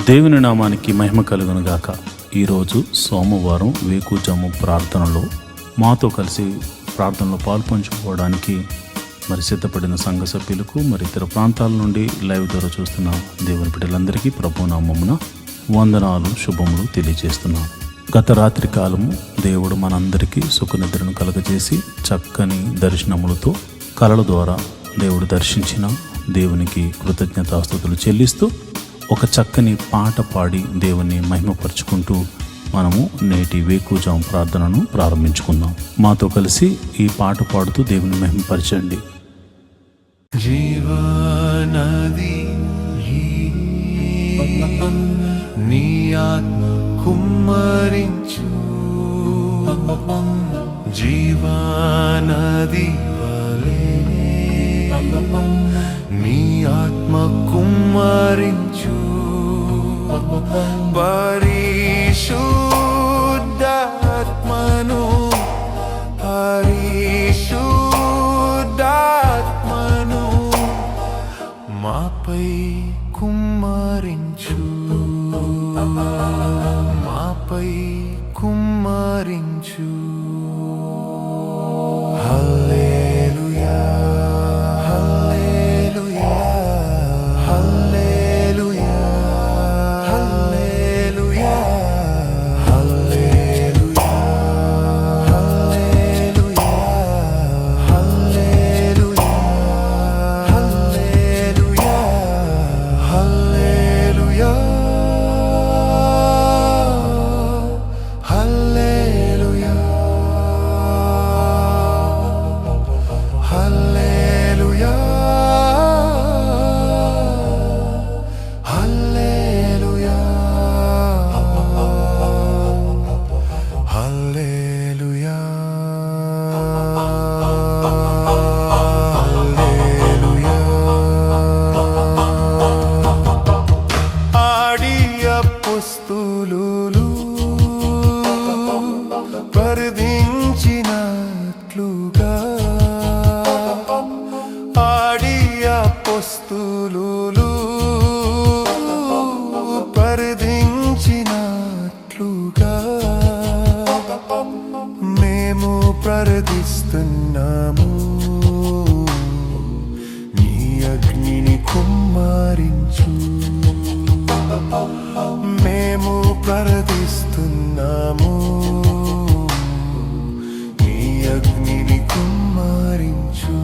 దేవుని నామానికి మహిమ కలుగును గాక. ఈరోజు సోమవారం వేకుజాము ప్రార్థనలో మాతో కలిసి ప్రార్థనలో పాల్పంచుకోవడానికి సిద్ధపడిన సంఘ సభ్యులకు ఇతర ప్రాంతాల నుండి లైవ్ ద్వారా చూస్తున్న దేవుని బిడ్డలందరికీ ప్రభు నామమున వందనాలు శుభములు తెలియజేస్తున్నాను. గత రాత్రి కాలము దేవుడు మనందరికీ సుఖనిద్రను కలగజేసి చక్కని దర్శనములతో కలల ద్వారా దేవుడు దర్శించిన దేవునికి కృతజ్ఞతాస్తుతులు చెల్లిస్తూ ఒక చక్కని పాట పాడి దేవుని మహిమపరుచుకుంటూ మనము నేటి వేకుజాము ప్రార్థనను ప్రారంభించుకుందాం. మాతో కలిసి ఈ పాట పాడుతూ దేవుని మహిమపరచండి. జీవనది నీ ఆత్మ కుమ్మరించు, జీవనది వలె నీ ఆత్మ కుమ్మరించు, పరిశుద్ధాత్మను పరిశుద్ధాత్మను మాపై కుమ్మరించు, మాపై కుమ్మరించు. హల్లెలూయా హల్లెలూయా హల్లెలూయా హల్లెలూయా హల్లెలూయా హల్లెలూయా హల్లెలూయా హల్లెలూయా హల్లెలూయా హల్లెలూయా హల్లెలూయా హల్లెలూయా హల్లెలూయా హల్లెలూయా. ఆడి అపోస్తలులు ప్రార్థించినట్లుగా, ఆడి అపోస్తలులు ప్రార్థించినట్లుగా మేము ప్రార్థిస్తున్నాము. నీ అగ్నిని కుమ్మరించు, మేము ప్రార్థిస్తున్నాము. నీ అగ్నిని కుమ్మరించు,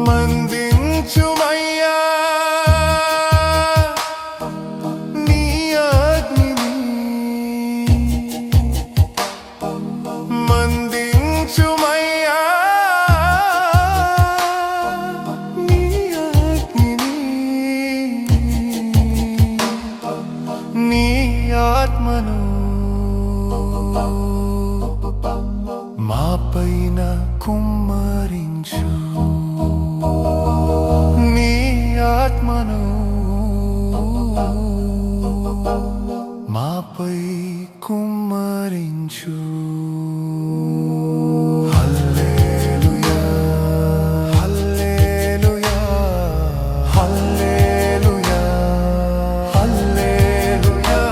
మందించుమయ్యా నీ అగ్నిని, మందించుమయ్యా నీ అగ్నిని, నీ ఆత్మను మాపైన కుమ్మరించు, నీ ఆత్మను మాపై కుమ్మరించు. హల్లెలూయా హల్లెలూయా హల్లెలూయా హల్లెలూయా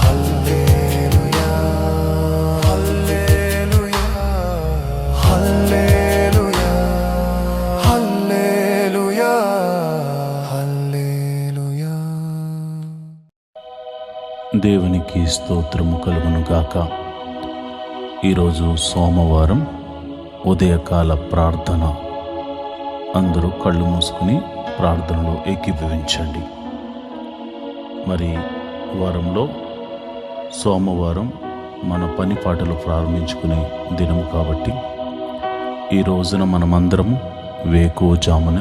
హల్లెలూయా హల్లెలూయా హల్లెలూయా హల్లెలూయా హల్లెలూయా. దేవునికి స్తోత్రము కలుగును గాక. ఈరోజు సోమవారం ఉదయకాల ప్రార్థన. అందరూ కళ్ళు మూసుకుని ప్రార్థనలో ఏకీభవించండి. వారంలో సోమవారం మన పని పాటలు ప్రారంభించుకునే దినము కాబట్టి ఈ రోజున మనమందరము వేకువజామున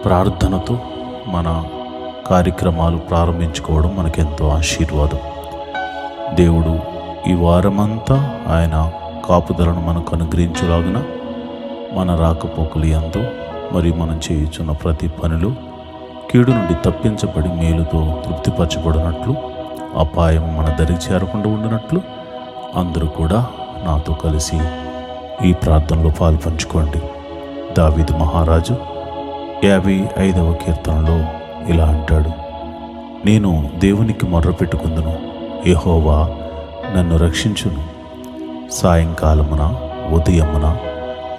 ప్రార్థనతో మన కార్యక్రమాలు ప్రారంభించుకోవడం మనకెంతో ఆశీర్వాదం. దేవుడు ఈ వారమంతా ఆయన కాపుదలను మనకు అనుగ్రహించులాగున మన రాకపోకలు యందు మనం చేయుచున్న ప్రతి పనులు కీడు నుండి తప్పించబడి మేలుతో తృప్తిపరచబడినట్లు, అపాయం మన దరికి చేరకుండా ఉండినట్లు అందరూ కూడా నాతో కలిసి ఈ ప్రార్థనలో పాల్పంచుకోండి. దావీదు మహారాజు 55వ కీర్తనలో ఇలా అంటాడు: నేను దేవునికి మొర్రపెట్టుకుందును, యెహోవా నన్ను రక్షించును. సాయంకాలమున, ఉదయమున,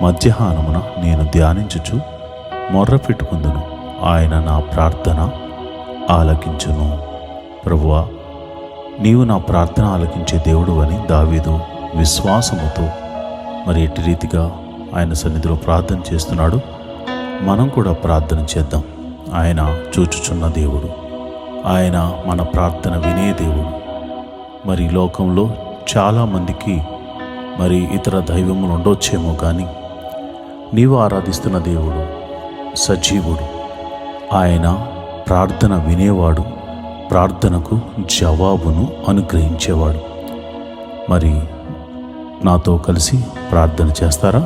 మధ్యాహ్నమున నేను ధ్యానించుచు మొర్రపెట్టుకుందును, ఆయన నా ప్రార్థన ఆలకించును. ప్రభువా, నీవు నా ప్రార్థన ఆలకించే దేవుడు అని దావీదు విశ్వాసముతో మరి ఎట్టి రీతిగా ఆయన సన్నిధిలో ప్రార్థన చేస్తున్నాడు. మనం కూడా ప్రార్థన చేద్దాం. ఆయన చూచుచున్న దేవుడు, ఆయన మన ప్రార్థన వినే దేవుడు. మరి లోకంలో చాలామందికి మరి ఇతర దైవములు ఉండొచ్చేమో, కానీ నీవు ఆరాధిస్తున్న దేవుడు సజీవుడు. ఆయన ప్రార్థన వినేవాడు, ప్రార్థనకు జవాబును అనుగ్రహించేవాడు. మరి నాతో కలిసి ప్రార్థన చేస్తారా?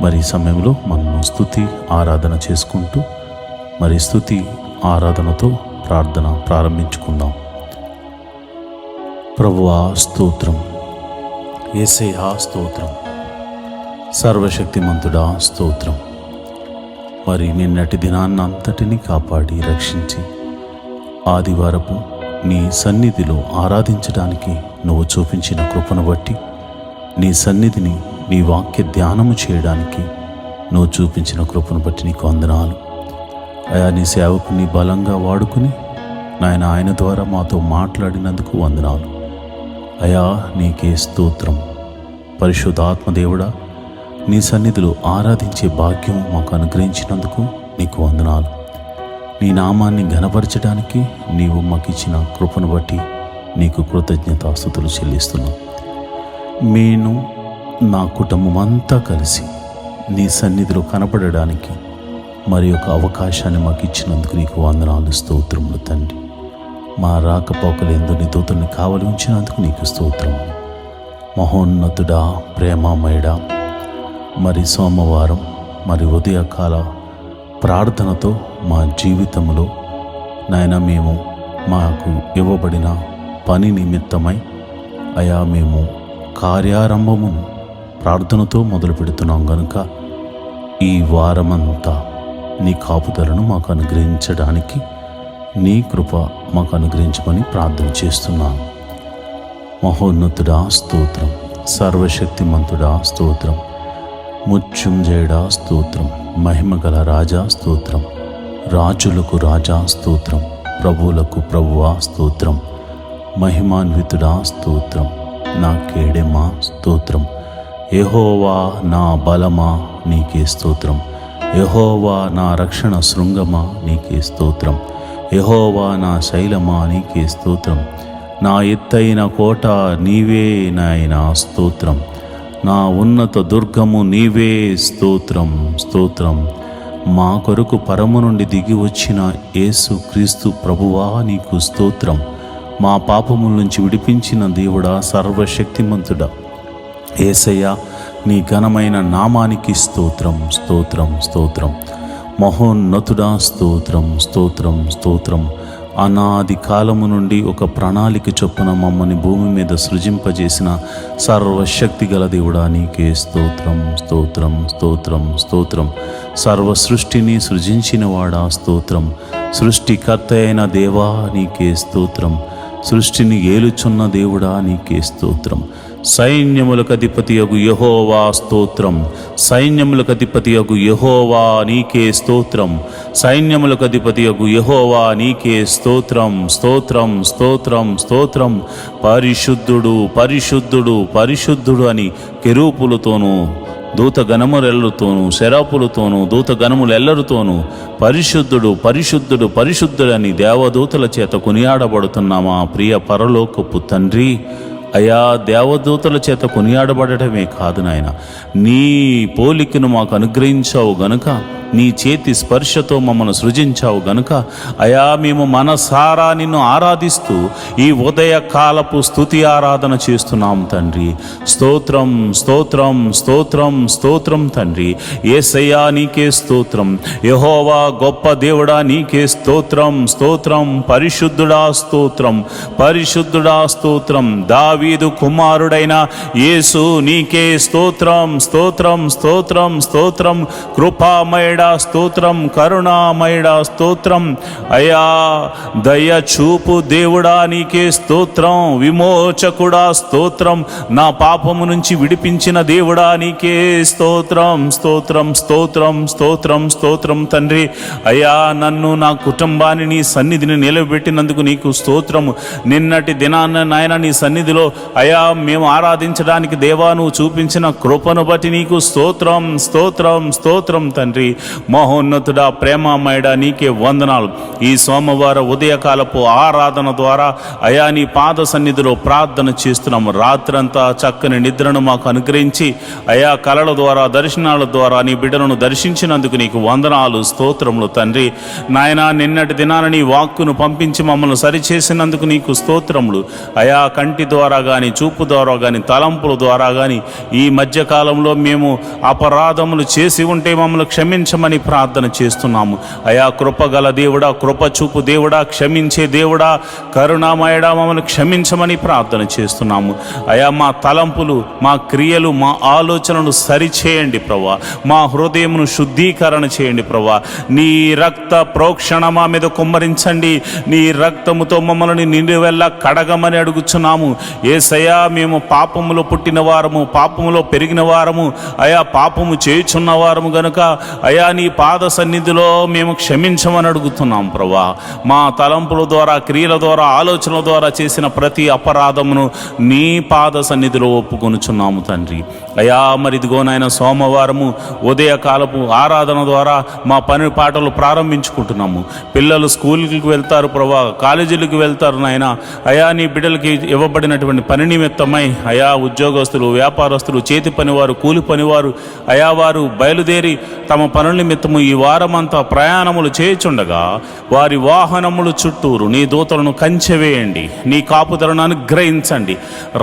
మరి ఈ సమయంలో మనము స్తుతి ఆరాధన చేసుకుంటూ మరి స్తుతి ఆరాధనతో ప్రార్థన ప్రారంభించుకుందాం. ప్రభువా స్తోత్రం, యేసయ్యా స్తోత్రం, సర్వశక్తిమంతుడా స్తోత్రం. మరి నిన్నటి దినాన్నంతటిని కాపాడి రక్షించి ఆదివారపు నీ సన్నిధిలో ఆరాధించడానికి నువ్వు చూపించిన కృపను బట్టి, నీ సన్నిధిని నీ వాక్య ధ్యానము చేయడానికి నువ్వు చూపించిన కృపను బట్టి నీకు వందనాలు. అయా, నీ సేవకుని బలంగా వాడుకుని నాయన ఆయన ద్వారా మాతో మాట్లాడినందుకు వందనాలు. అయా, నీకే స్తోత్రం. పరిశుద్ధాత్మదేవుడా, నీ సన్నిధిలో ఆరాధించే భాగ్యం మాకు అనుగ్రహించినందుకు నీకు వందనాలు. నీ నామాన్ని ఘనపరచడానికి నీవు మాకు ఇచ్చిన కృపను బట్టి నీకు కృతజ్ఞతాస్తుతులు చెల్లిస్తున్నాం. నేను నా కుటుంబం అంతా కలిసి నీ సన్నిధిలో కనపడడానికి మరి ఒక అవకాశాన్ని మాకు ఇచ్చినందుకు నీకు వందనాలు, స్తోత్రములు తండ్రి. మా రాకపోకలు ఎందు నీ దూతల్ని కావలి ఉంచినందుకు నీకు స్తోత్రములు. మహోన్నతుడా, ప్రేమామయుడా, మరి సోమవారం మరి ఉదయకాల ప్రార్థనతో మా జీవితంలో నాయన మేము మాకు ఇవ్వబడిన పని నిమిత్తమై అయా మేము కార్యారంభమును ప్రార్థనతో మొదలు పెడుతున్నాం గనుక ఈ వారమంతా నీ కాపుదలను మాకు అనుగ్రహించడానికి నీ కృప మాకు అనుగ్రహించమని ప్రార్థన చేస్తున్నాను. మహోన్నతుడా స్తోత్రం, సర్వశక్తిమంతుడా స్తోత్రం, ముత్యుంజయుడా స్తోత్రం, మహిమగల రాజా స్తోత్రం, రాజులకు రాజా స్తోత్రం, ప్రభువులకు ప్రభువా స్తోత్రం, మహిమాన్వితుడా స్తోత్రం, నా కేడెమా స్తోత్రం. యెహోవా నా బలమా నీకే స్తోత్రం, యెహోవా నా రక్షణ శృంగమా నీకే స్తోత్రం, యెహోవా నా శైలమా నీకే స్తోత్రం, నా ఎత్తైన కోట నీవే నాయనా స్తోత్రం, నా ఉన్నత దుర్గము నీవే స్తోత్రం స్తోత్రం. మా కొరకు పరము నుండి దిగి వచ్చిన యేసు క్రీస్తు ప్రభువా నీకు స్తోత్రం. మా పాపముల నుంచి విడిపించిన దేవుడా, సర్వశక్తిమంతుడా యేసయ్యా, నీ ఘనమైన నామానికి స్తోత్రం స్తోత్రం స్తోత్రం. మహోన్నతుడా స్తోత్రం స్తోత్రం స్తోత్రం. అనాది కాలము నుండి ఒక ప్రణాళిక చొప్పున మమ్మల్ని భూమి మీద సృజింపజేసిన సర్వశక్తి గల దేవుడా నీకే స్తోత్రం స్తోత్రం స్తోత్రం స్తోత్రం. సర్వ సృష్టిని సృజించిన వాడా స్తోత్రం. సృష్టికర్త అయిన దేవా నీకే స్తోత్రం. సృష్టిని ఏలుచున్న దేవుడా నీకే స్తోత్రం. సైన్యములకు అధిపతియగు యెహోవా స్తోత్రం, సైన్యములకు అధిపతియగు యెహోవా నీకే స్తోత్రం, సైన్యములకు అధిపతియగు యెహోవా నీకే స్తోత్రం స్తోత్రం స్తోత్రం స్తోత్రం. పరిశుద్ధుడు పరిశుద్ధుడు పరిశుద్ధుడు అని కెరూపులతోనూ దూతగణములెల్లరితోనూ శరాపులతోనూ దూతగణములెల్లరితోనూ పరిశుద్ధుడు పరిశుద్ధుడు పరిశుద్ధుడని దేవదూతల చేత కొనియాడబడుతున్న మా ప్రియ పరలోకపు తండ్రి, అయా దేవదూతల చేత కొనియాడబడటమే కాదు నాయన, నీ పోలికను మాకు అనుగ్రహించావు గనుక, నీ చేతి స్పర్శతో మమ్మల్ని సృజించావు గనుక అయా మేము మనసారా నిన్ను ఆరాధిస్తూ ఈ ఉదయకాలపు స్తుతి ఆరాధన చేస్తున్నాం తండ్రి. స్తోత్రం స్తోత్రం స్తోత్రం స్తోత్రం తండ్రి. యేసయ్యా నీకే స్తోత్రం. యెహోవా గొప్ప దేవుడా నీకే స్తోత్రం స్తోత్రం. పరిశుద్ధుడా స్తోత్రం పరిశుద్ధుడా స్తోత్రం. దావీదు కుమారుడైన యేసు నీకే స్తోత్రం స్తోత్రం స్తోత్రం స్తోత్రం. కృపామయుడా కరుణామయుడా స్తోత్రం, కరుణామయుడా స్తోత్రం. అయా దయ చూపు దేవుడా నీకే స్తోత్రం, విమోచకుడా స్తోత్రం, నా పాపము నుంచి విడిపించిన దేవుడా నీకే స్తోత్రం, స్తోత్రం, స్తోత్రం, స్తోత్రం, స్తోత్రం తండ్రి. అయ్యా నన్ను నా కుటుంబాన్ని నీ సన్నిధిని నిలబెట్టినందుకు నీకు స్తోత్రము. నిన్నటి దినాన్న నాయన నీ సన్నిధిలో అయా మేము ఆరాధించడానికి దేవా నువ్వు చూపించిన కృపను బట్టి నీకు స్తోత్రం, స్తోత్రం, స్తోత్రం తండ్రి. మహోన్నతుడా ప్రేమమయుడా నీకే వందనాలు. ఈ సోమవారం ఉదయకాలపు ఆరాధన ద్వారా అయా నీ పాద సన్నిధిలో ప్రార్థన చేస్తున్నాము. రాత్రంతా చక్కని నిద్రను మాకు అనుగ్రహించి అయా కలల ద్వారా దర్శనాల ద్వారా నీ బిడ్డలను దర్శించినందుకు నీకు వందనాలు, స్తోత్రములు తండ్రి. నాయన నిన్నటి దినాన నీ వాక్కును పంపించి మమ్మల్ని సరిచేసినందుకు నీకు స్తోత్రములు. అయా కంటి ద్వారా కానీ చూపు ద్వారా కానీ తలంపుల ద్వారా కానీ ఈ మధ్యకాలంలో మేము అపరాధములు చేసి ఉంటే మమ్మల్ని క్షమించమని ప్రార్థన చేస్తున్నాము. అయా కృపగల దేవుడా, కృప చూపు దేవుడా, క్షమించే దేవుడా, కరుణామయుడా మమ్మల్ని క్షమించమని ప్రార్థన చేస్తున్నాము. అయా మా తలంపులు, మా క్రియలు, మా ఆలోచనలు సరిచేయండి ప్రభా. మా హృదయమును శుద్ధీకరణ చేయండి ప్రభా. నీ రక్త ప్రోక్షణ మా మీద కుమ్మరించండి. నీ రక్తముతో మమ్మల్ని నిండువెల్లా కడగమని అడుగుచున్నాము. యేసయ్యా మేము పాపములో పుట్టిన వారము, పాపములో పెరిగిన వారము, అయా పాపము చేయుచున్న వారము గనుక అయా నీ పాద సన్నిధిలో మేము క్షమించమని అడుగుతున్నాం ప్రభా. మా తలంపుల ద్వారా, క్రియల ద్వారా, ఆలోచనల ద్వారా చేసిన ప్రతి అపరాధమును నీ పాద సన్నిధిలో ఒప్పుకొనుచున్నాము తండ్రి. అయా మరి ఇదిగో నాయన సోమవారము ఉదయకాలపు ఆరాధన ద్వారా మా పని పాటలు ప్రారంభించుకుంటున్నాము. పిల్లలు స్కూల్కి వెళ్తారు ప్రభా, కాలేజీలకు వెళ్తారు నాయన. అయా నీ బిడ్డలకి ఇవ్వబడినటువంటి పని నిమిత్తమై అయా ఉద్యోగస్తులు, వ్యాపారస్తులు, చేతి పనివారు, కూలి పనివారు అయా వారు బయలుదేరి తమ పనుల నిమిత్తము ఈ వారమంతా ప్రయాణములు చేయుచుండగా వారి వాహనములు చుట్టూరు నీ దూతలను కంచెవేయండి, నీ కాపుదలను అనుగ్రహించండి.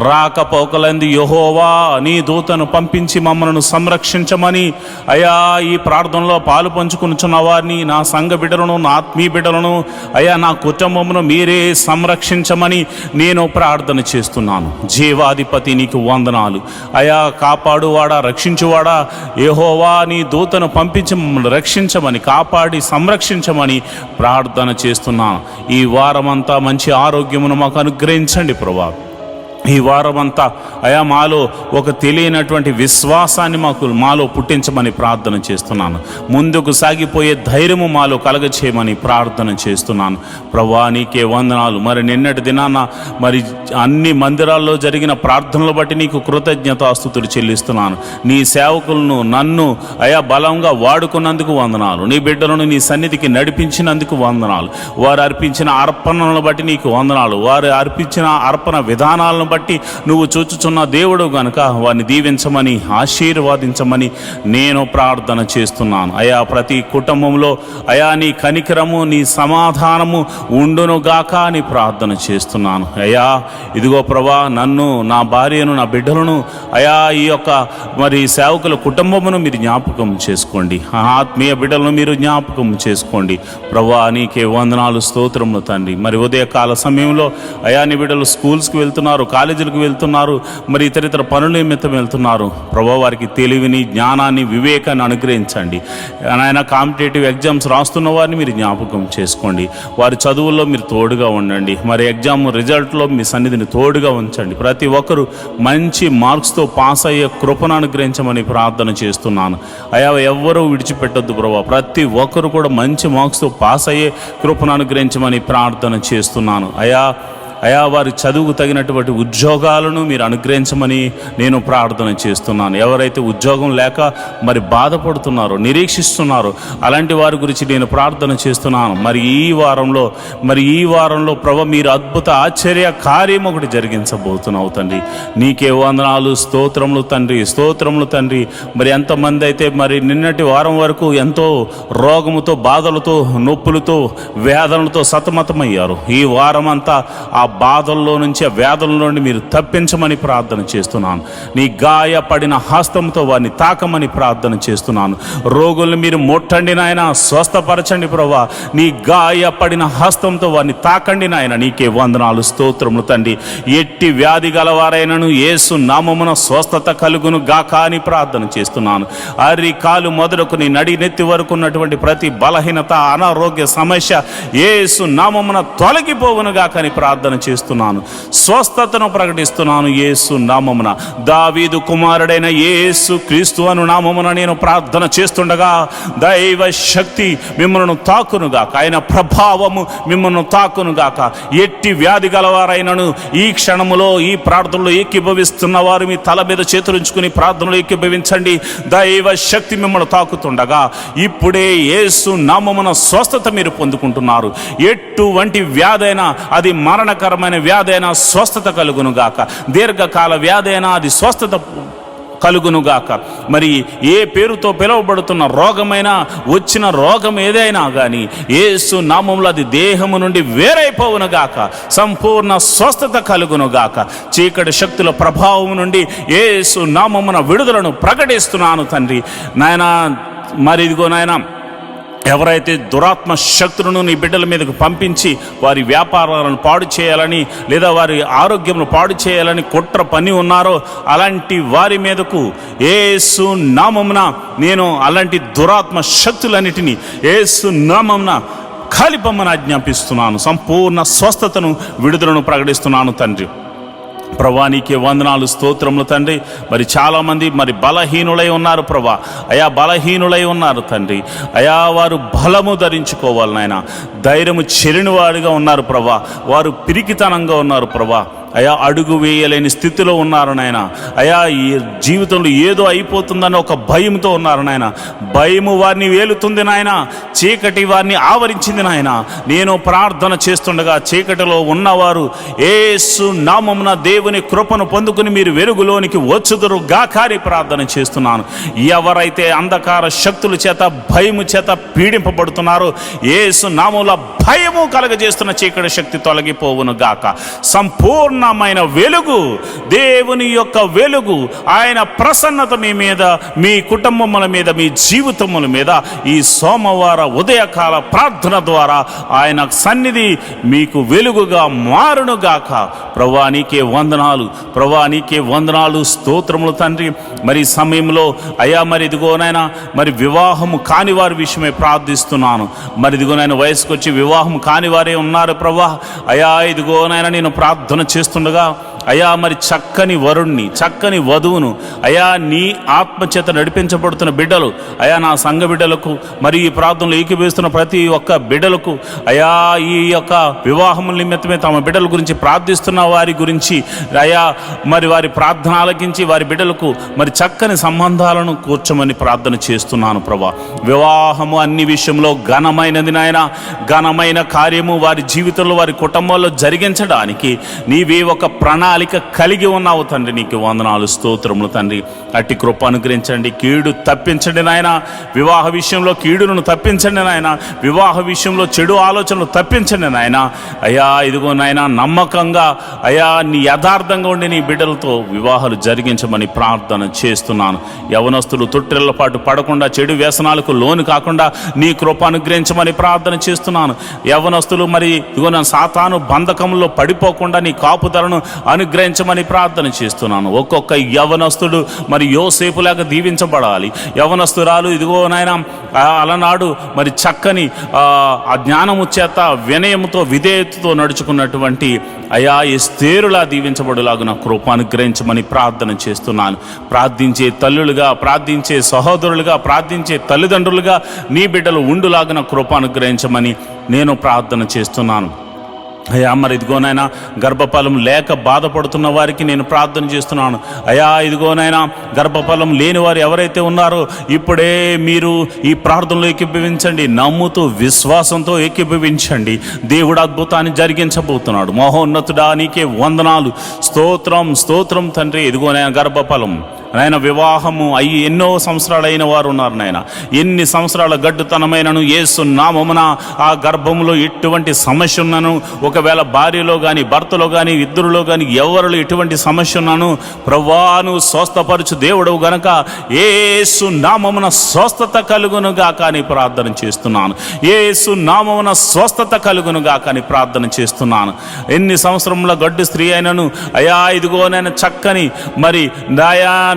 రాకపోకలందు యెహోవా నీ దూతను పంపించి మమ్మల్ని సంరక్షించమని అయా ఈ ప్రార్థనలో పాలు పంచుకునిచున్న వారిని, నా సంఘ బిడ్డలను, నా ఆత్మీయ బిడ్డలను, అయా నా కుటుంబమును మీరే సంరక్షించమని నేను ప్రార్థన చేస్తున్నాను. జీవాధిపతి నీకు వందనాలు. అయా కాపాడువాడా, రక్షించువాడా, యెహోవా నీ దూతను పంపించి మమ్మల్ని రక్షించమని, కాపాడి సంరక్షించమని ప్రార్థన చేస్తున్నాను. ఈ వారమంతా మంచి ఆరోగ్యమును మాకు అనుగ్రహించండి ప్రభా. ఈ వారమంతా అయా మాలో ఒక తెలియనటువంటి విశ్వాసాన్ని మాలో పుట్టించమని ప్రార్థన చేస్తున్నాను. ముందుకు సాగిపోయే ధైర్యము మాలో కలగచేయమని ప్రార్థన చేస్తున్నాను ప్రభువా. నీకే వందనాలు. మరి నిన్నటి దినాన మరి అన్ని మందిరాల్లో జరిగిన ప్రార్థనలు బట్టి నీకు కృతజ్ఞతాస్తుతులు చెల్లిస్తున్నాను. నీ సేవకులను నన్ను అయా బలంగా వాడుకున్నందుకు వందనాలు. నీ బిడ్డలను నీ సన్నిధికి నడిపించినందుకు వందనాలు. వారు అర్పించిన అర్పణలను బట్టి నీకు వందనాలు. వారు అర్పించిన అర్పణ విధానాలను బట్టి నువ్వు చూచుచున్న దేవుడు గనుక వారిని దీవించమని, ఆశీర్వాదించమని నేను ప్రార్థన చేస్తున్నాను. అయా ప్రతి కుటుంబంలో అయా నీ కనికరము, నీ సమాధానము ఉండునుగాక అని ప్రార్థన చేస్తున్నాను. అయా ఇదిగో ప్రభా, నన్ను, నా భార్యను, నా బిడ్డలను అయా ఈ యొక్క మరి సేవకుల కుటుంబమును మీరు జ్ఞాపకం చేసుకోండి. ఆత్మీయ బిడ్డలను మీరు జ్ఞాపకం చేసుకోండి ప్రభా. నీకే వందనాలు, స్తోత్రములు తండ్రి. మరి ఉదయకాల సమయంలో అయా నీ బిడ్డలు స్కూల్స్కి వెళ్తున్నారు, కాలేజీలకు వెళ్తున్నారు, మరి ఇతరితర పనుల నిమిత్తం వెళ్తున్నారు ప్రభా. వారికి తెలివిని, జ్ఞానాన్ని, వివేకాన్ని అనుగ్రహించండి ఆయన. కాంపిటేటివ్ ఎగ్జామ్స్ రాస్తున్న వారిని మీరు జ్ఞాపకం చేసుకోండి. వారి చదువుల్లో మీరు తోడుగా ఉండండి. మరి ఎగ్జామ్ రిజల్ట్లో మీ సన్నిధిని తోడుగా ఉంచండి. ప్రతి ఒక్కరూ మంచి మార్క్స్తో పాస్ అయ్యే కృపను అనుగ్రహించమని ప్రార్థన చేస్తున్నాను. అయా ఎవ్వరూ విడిచిపెట్టొద్దు ప్రభా. ప్రతి ఒక్కరు కూడా మంచి మార్క్స్తో పాస్ అయ్యే కృపను అనుగ్రహించమని ప్రార్థన చేస్తున్నాను. అయా వారి చదువుకు తగినటువంటి ఉద్యోగాలను మీరు అనుగ్రహించమని నేను ప్రార్థన చేస్తున్నాను. ఎవరైతే ఉద్యోగం లేక మరి బాధపడుతున్నారో, నిరీక్షిస్తున్నారో అలాంటి వారి గురించి నేను ప్రార్థన చేస్తున్నాను. మరి ఈ వారంలో ప్రభు మీరు అద్భుత ఆశ్చర్య కార్యం ఒకటి జరిగించబోతున్నావు తండ్రి. నీకే వందనాలు, స్తోత్రములు తండ్రి, స్తోత్రములు తండ్రి. మరి ఎంతమంది అయితే మరి నిన్నటి వారం వరకు ఎంతో రోగముతో, బాధలతో, నొప్పులతో, వేదనలతో సతమతమయ్యారు, ఈ వారం అంతా ఆ బాధల్లో నుంచి, ఆ వేదనలో నుండి మీరు తప్పించమని ప్రార్థన చేస్తున్నాను. నీ గాయపడిన హస్తంతో వారిని తాకమని ప్రార్థన చేస్తున్నాను. రోగుల్ని మీరు ముట్టండి నాయన, స్వస్థపరచండి ప్రభా. నీ గాయపడిన హస్తంతో వారిని తాకండి నాయన. నీకే వందనాలు, స్తోత్రములు తండ్రి. ఎట్టి వ్యాధి గలవారైనను యేసు నామమున స్వస్థత కలుగును గాక అని ప్రార్థన చేస్తున్నాను. అరి కాలు మొదలుకు నీ నడి నెత్తి వరకు ఉన్నటువంటి ప్రతి బలహీనత, అనారోగ్య సమస్య యేసు నామమున తొలగిపోవును గాక అని ప్రార్థన చేస్తున్నాను. స్వస్థతను ప్రకటిస్తున్నాను యేసు నామమున. దావీదు కుమారుడైన యేసు క్రీస్తు అను నామమున నేను ప్రార్థన చేస్తుండగా దైవ శక్తి మిమ్మల్ని తాకునుగాక, ఆయన ప్రభావము మిమ్మల్ని తాకునుగాక. ఎట్టి వ్యాధి గలవారైనను ఈ క్షణములో ఈ ప్రార్థనలో ఏకీభవిస్తున్న వారు మీ తల మీద చేతులుంచుకుని ప్రార్థనలో ఏకీభవించండి. దైవ శక్తి మిమ్మల్ని తాకుతుండగా ఇప్పుడే యేసు నామమున స్వస్థత మీరు పొందుకుంటున్నారు. ఎటువంటి వ్యాధైనా, అది మరణకరమైన వ్యాధైనా స్వస్థత కలుగునుగాక. దీర్ఘకాల వ్యాధైనా అది స్వస్థత కలుగునుగాక. మరి ఏ పేరుతో పిలువబడుతున్న రోగమైనా, వచ్చిన రోగం ఏదైనా కానీ యేసు నామములో అది దేహము నుండి వేరైపోవునుగాక. సంపూర్ణ స్వస్థత కలుగునుగాక. చీకటి శక్తుల ప్రభావం నుండి యేసు నామమున విడుదలను ప్రకటిస్తున్నాను తండ్రి. నాయన మరి ఇదిగో నాయన, ఎవరైతే దురాత్మ శక్తులను నీ బిడ్డల మీదకు పంపించి వారి వ్యాపారాలను పాడు చేయాలని, లేదా వారి ఆరోగ్యమును పాడు చేయాలని కుట్ర పని ఉన్నారో అలాంటి వారి మీదకు యేసు నామమున నేను అలాంటి దురాత్మ శక్తులన్నిటినీ యేసు నామమున కాలిపమ్మని ఆజ్ఞాపిస్తున్నాను. సంపూర్ణ స్వస్థతను, విడుదలను ప్రకటిస్తున్నాను తండ్రి. ప్రభా నీకే వందనాలు, స్తోత్రములు తండ్రి. మరి చాలామంది మరి బలహీనులై ఉన్నారు ప్రభా. అయా బలహీనులై ఉన్నారు తండ్రి. అయా వారు బలము ధరించుకోవాలి నాయన. ధైర్యము చెలిని వాడిగా ఉన్నారు ప్రభా. వారు పిరికితనంగా ఉన్నారు ప్రభా. అయా అడుగు వేయలేని స్థితిలో ఉన్నారు నాయన. అయా ఈ జీవితంలో ఏదో అయిపోతుందని ఒక భయంతో ఉన్నారు నాయన. భయము వారిని వేలుతుంది నాయన. చీకటి వారిని ఆవరించింది నాయన. నేను ప్రార్థన చేస్తుండగా చీకటిలో ఉన్నవారు యేసు నామమున దేవుని కృపను పొందుకుని మీరు వెలుగులోనికి వచ్చుదురు గాకారి ప్రార్థన చేస్తున్నాను. ఎవరైతే అంధకార శక్తుల చేత, భయము చేత పీడింపబడుతున్నారో యేసు నామములో భయము కలగజేస్తున్న చీకటి శక్తి తొలగిపోవును గాక. సంపూర్ణమైన వెలుగు, దేవుని యొక్క వెలుగు, ఆయన ప్రసన్నత మీ మీద, మీ కుటుంబముల మీద, మీ జీవితముల మీద ఈ సోమవార ఉదయకాల ప్రార్థన ద్వారా ఆయన సన్నిధి మీకు వెలుగుగా మారునుగాక. ప్రభువా నీకే వందనాలు, ప్రభువా నీకే వందనాలు, స్తోత్రములు తండ్రి. మరి సమయంలో అయా మరి ఇదిగోనైనా మరి వివాహము కాని వారి విషయమే ప్రార్థిస్తున్నాను. మరి ఇదిగోనైనా వయసుకు వచ్చి వివాహం కాని వారే ఉన్నారు ప్రభా. అయా ఇదిగోనైనా నేను ప్రార్థన చేస్తుండగా అయా మరి చక్కని వరుణ్ణి, చక్కని వధువును అయా నీ ఆత్మచేత నడిపించబడుతున్న బిడ్డలు, అయా నా సంఘ బిడ్డలకు, మరి ఈ ప్రార్థనలో ఏకీభవిస్తున్న ప్రతి ఒక్క బిడ్డలకు, అయా ఈ యొక్క వివాహముల నిమిత్తమే తమ బిడ్డల గురించి ప్రార్థిస్తున్న వారి గురించి అయా మరి వారి ప్రార్థన ఆలకించి వారి బిడ్డలకు మరి చక్కని సంబంధాలను కూర్చోమని ప్రార్థన చేస్తున్నాను ప్రభా. వివాహము అన్ని విషయంలో ఘనమైనది నాయన. ఘనమైన కార్యము వారి జీవితంలో, వారి కుటుంబంలో జరిగించడానికి నీవే ఒక ప్రణాళిక కలిగి ఉన్నావు తండ్రి. నీకు వందనాలు, స్తోత్రములు తండ్రి. అట్టి కృప అనుగ్రహించండి. కీడు తప్పించండి నాయన. వివాహ విషయంలో కీడును తప్పించండి నాయన. వివాహ విషయంలో చెడు ఆలోచనలు తప్పించండి నాయన. అయ్యా ఇదిగో నాయన, నమ్మకంగా అయా నీ యథార్థంగా ఉండి నీ బిడ్డలతో వివాహాలు జరిగించమని ప్రార్థన చేస్తున్నాను. యవనస్తులు తొట్టిళ్ల పాటు పడకుండా, చెడు వ్యసనాలకు లోను కాకుండా నీ కృప అనుగ్రహించమని ప్రార్థన చేస్తున్నాను. యవనస్తులు మరి ఇదిగో నా సాతాను బంధకంలో పడిపోకుండా నీ కాపుదలను అనుగ్రహించమని ప్రార్థన చేస్తున్నాను. ఒక్కొక్క యవనస్తుడు మరి యోసేపులాగా దీవించబడాలి. యవనస్తురాలు ఇదిగో నాయన అలనాడు మరి చక్కని ఆ జ్ఞానము చేత, వినయముతో, విధేయతతో నడుచుకున్నటువంటి అయా ఎస్తేరులా దీవించబడులాగా నా కృప అనుగ్రహించమని ప్రార్థన చేస్తున్నాను. ప్రార్థించే తల్లులుగా, ప్రార్థించే సహోదరులుగా, ప్రార్థించే తల్లిదండ్రులుగా నీ బిడ్డలు ఉండులాగా నా కృప అనుగ్రహించమని నేను ప్రార్థన చేస్తున్నాను. అయ్యా మరి ఇదిగోనైనా గర్భఫలం లేక బాధపడుతున్న వారికి నేను ప్రార్థన చేస్తున్నాను. అయ్యా ఇదిగోనైనా గర్భఫలం లేని వారు ఎవరైతే ఉన్నారో ఇప్పుడే మీరు ఈ ప్రార్థనలో ఏకీభవించండి. నమ్ముతూ విశ్వాసంతో ఏకీభవించండి. దేవుడు అద్భుతాన్ని జరిగించబోతున్నాడు. మహోన్నతుడా నీకే వందనాలు, స్తోత్రం, స్తోత్రం తండ్రి. ఇదిగోనైనా గర్భఫలం నాయన వివాహము అయ్యి ఎన్నో సంవత్సరాలు అయిన వారు ఉన్నారు నాయన. ఎన్ని సంవత్సరాల గడ్డుతనమైనను యేసు నామమున ఆ గర్భములో ఎటువంటి సమస్య ఉన్నాను, ఒకవేళ భార్యలో కానీ భర్తలో కానీ ఇద్దరులో కానీ ఎవరిలో ఎటువంటి సమస్య ఉన్నాను ప్రభువాను స్వస్థపరచు దేవుడు గనక యేసు నామమున స్వస్థత కలుగునుగా కానీ ప్రార్థన చేస్తున్నాను. యేసు నామమున స్వస్థత కలుగునుగా కానీ ప్రార్థన చేస్తున్నాను. ఎన్ని సంవత్సరంలో గడ్డు స్త్రీ అయినను అయా ఇదిగో నాయన చక్కని మరి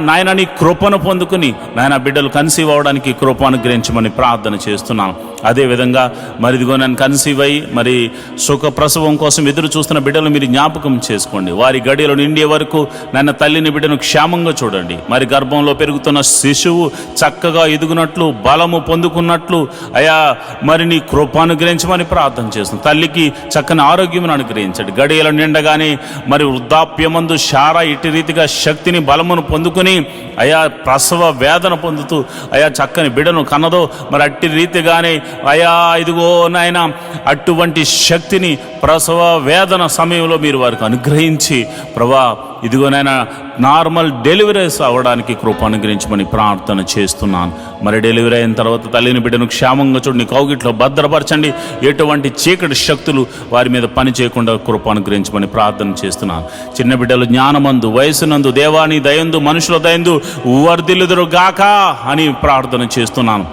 నాయన నీ కృపను పొందుకుని నాయన బిడ్డలు కన్సీవ్ అవడానికి కృప అనుగ్రహించమని ప్రార్థన చేస్తున్నాను. అదేవిధంగా మరి ఇదిగో నన్ను కన్సీవ్ అయ్యి మరి సుఖ ప్రసవం కోసం ఎదురు చూస్తున్న బిడ్డలు మీరు జ్ఞాపకం చేసుకోండి. వారి గడియలు నిండే వరకు నన్ను తల్లిని బిడ్డను క్షేమంగా చూడండి. మరి గర్భంలో పెరుగుతున్న శిశువు చక్కగా ఎదుగునట్లు బలము పొందుకున్నట్లు అయా మరి నీ కృప అనుగ్రహించమని ప్రార్థన చేస్తున్నాను. తల్లికి చక్కని ఆరోగ్యం అనుగ్రహించండి. గడియలు నిండగానే మరి వృద్ధాప్యమందు శారా ఇటు రీతిగా శక్తిని బలమును పొందుకుని అయా ప్రసవ వేదన పొందుతూ అయా చక్కని బిడ్డను కన్నదో మరి అట్టి రీతిగానే అయా ఇదిగో నాయన అటువంటి శక్తిని ప్రసవ వేదన సమయంలో మీరు వారికి అనుగ్రహించి ప్రభా ఇదిగో నాయన నార్మల్ డెలివరీస్ అవ్వడానికి కృప అనుగ్రహించమని ప్రార్థన చేస్తున్నాను. మరి డెలివరీ అయిన తర్వాత తల్లిని బిడ్డను క్షేమంగా చూడండి, కౌగిట్లో భద్రపరచండి. ఎటువంటి చీకటి శక్తులు వారి మీద పని చేయకుండా కృప అనుగ్రహించమని ప్రార్థన చేస్తున్నాను. చిన్న బిడ్డలు జ్ఞానమందు వయసునందు దేవాని దయందు మనుషుల దయందు వర్ధిల్లుదురు గాక అని ప్రార్థన చేస్తున్నాను.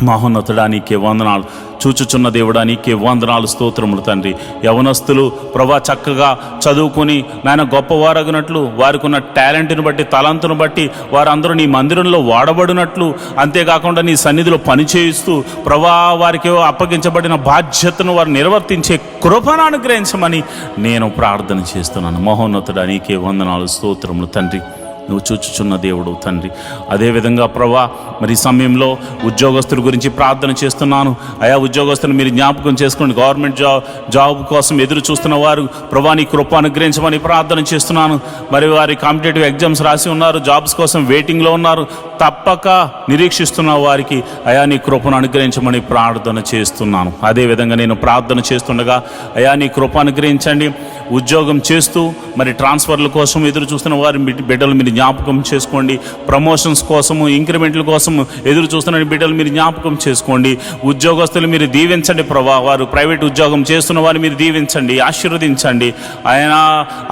మహోన్నతుడా నీకే వందనాలు, చూచుచున్న దేవుడా నీకే వందనాలు, స్తోత్రములు తండ్రి. యవనస్తులు ప్రభా చక్కగా చదువుకుని నాయన గొప్పవారగినట్లు వారికి ఉన్న టాలెంట్ని బట్టి తలంతును బట్టి వారందరూ నీ మందిరంలో వాడబడినట్లు, అంతేకాకుండా నీ సన్నిధిలో పనిచేయిస్తూ ప్రభా వారికి అప్పగించబడిన బాధ్యతను వారు నిర్వర్తించే కృపను అనుగ్రహించమని నేను ప్రార్థన చేస్తున్నాను. మహోన్నతుడా నీకే వందనాలు, స్తోత్రములు తండ్రి. నువ్వు చూచుచున్న దేవుడు తండ్రి. అదేవిధంగా ప్రభా మరి సమయంలో ఉద్యోగస్తుల గురించి ప్రార్థన చేస్తున్నాను. అయా ఉద్యోగస్తులు మీరు జ్ఞాపకం చేసుకోండి. గవర్నమెంట్ జాబ్ కోసం ఎదురు చూస్తున్న వారు ప్రభా నీ కృప అనుగ్రహించమని ప్రార్థన చేస్తున్నాను. మరి వారి కాంపిటేటివ్ ఎగ్జామ్స్ రాసి ఉన్నారు, జాబ్స్ కోసం వెయిటింగ్లో ఉన్నారు, తప్పక నిరీక్షిస్తున్న వారికి అయా నీ కృపను అనుగ్రహించమని ప్రార్థన చేస్తున్నాను. అదేవిధంగా నేను ప్రార్థన చేస్తుండగా అయా నీ కృప అనుగ్రహించండి. ఉద్యోగం చేస్తూ మరి ట్రాన్స్ఫర్ల కోసం ఎదురు చూస్తున్న వారి బిడ్డలు మీరు జ్ఞాపకం చేసుకోండి. ప్రమోషన్స్ కోసము ఇంక్రిమెంట్ల కోసం ఎదురు చూస్తున్న బిడ్డలు మీరు జ్ఞాపకం చేసుకోండి. ఉద్యోగస్తులు మీరు దీవించండి ప్రభా. వారు ప్రైవేట్ ఉద్యోగం చేస్తున్న వారిని మీరు దీవించండి, ఆశీర్వదించండి. ఆయన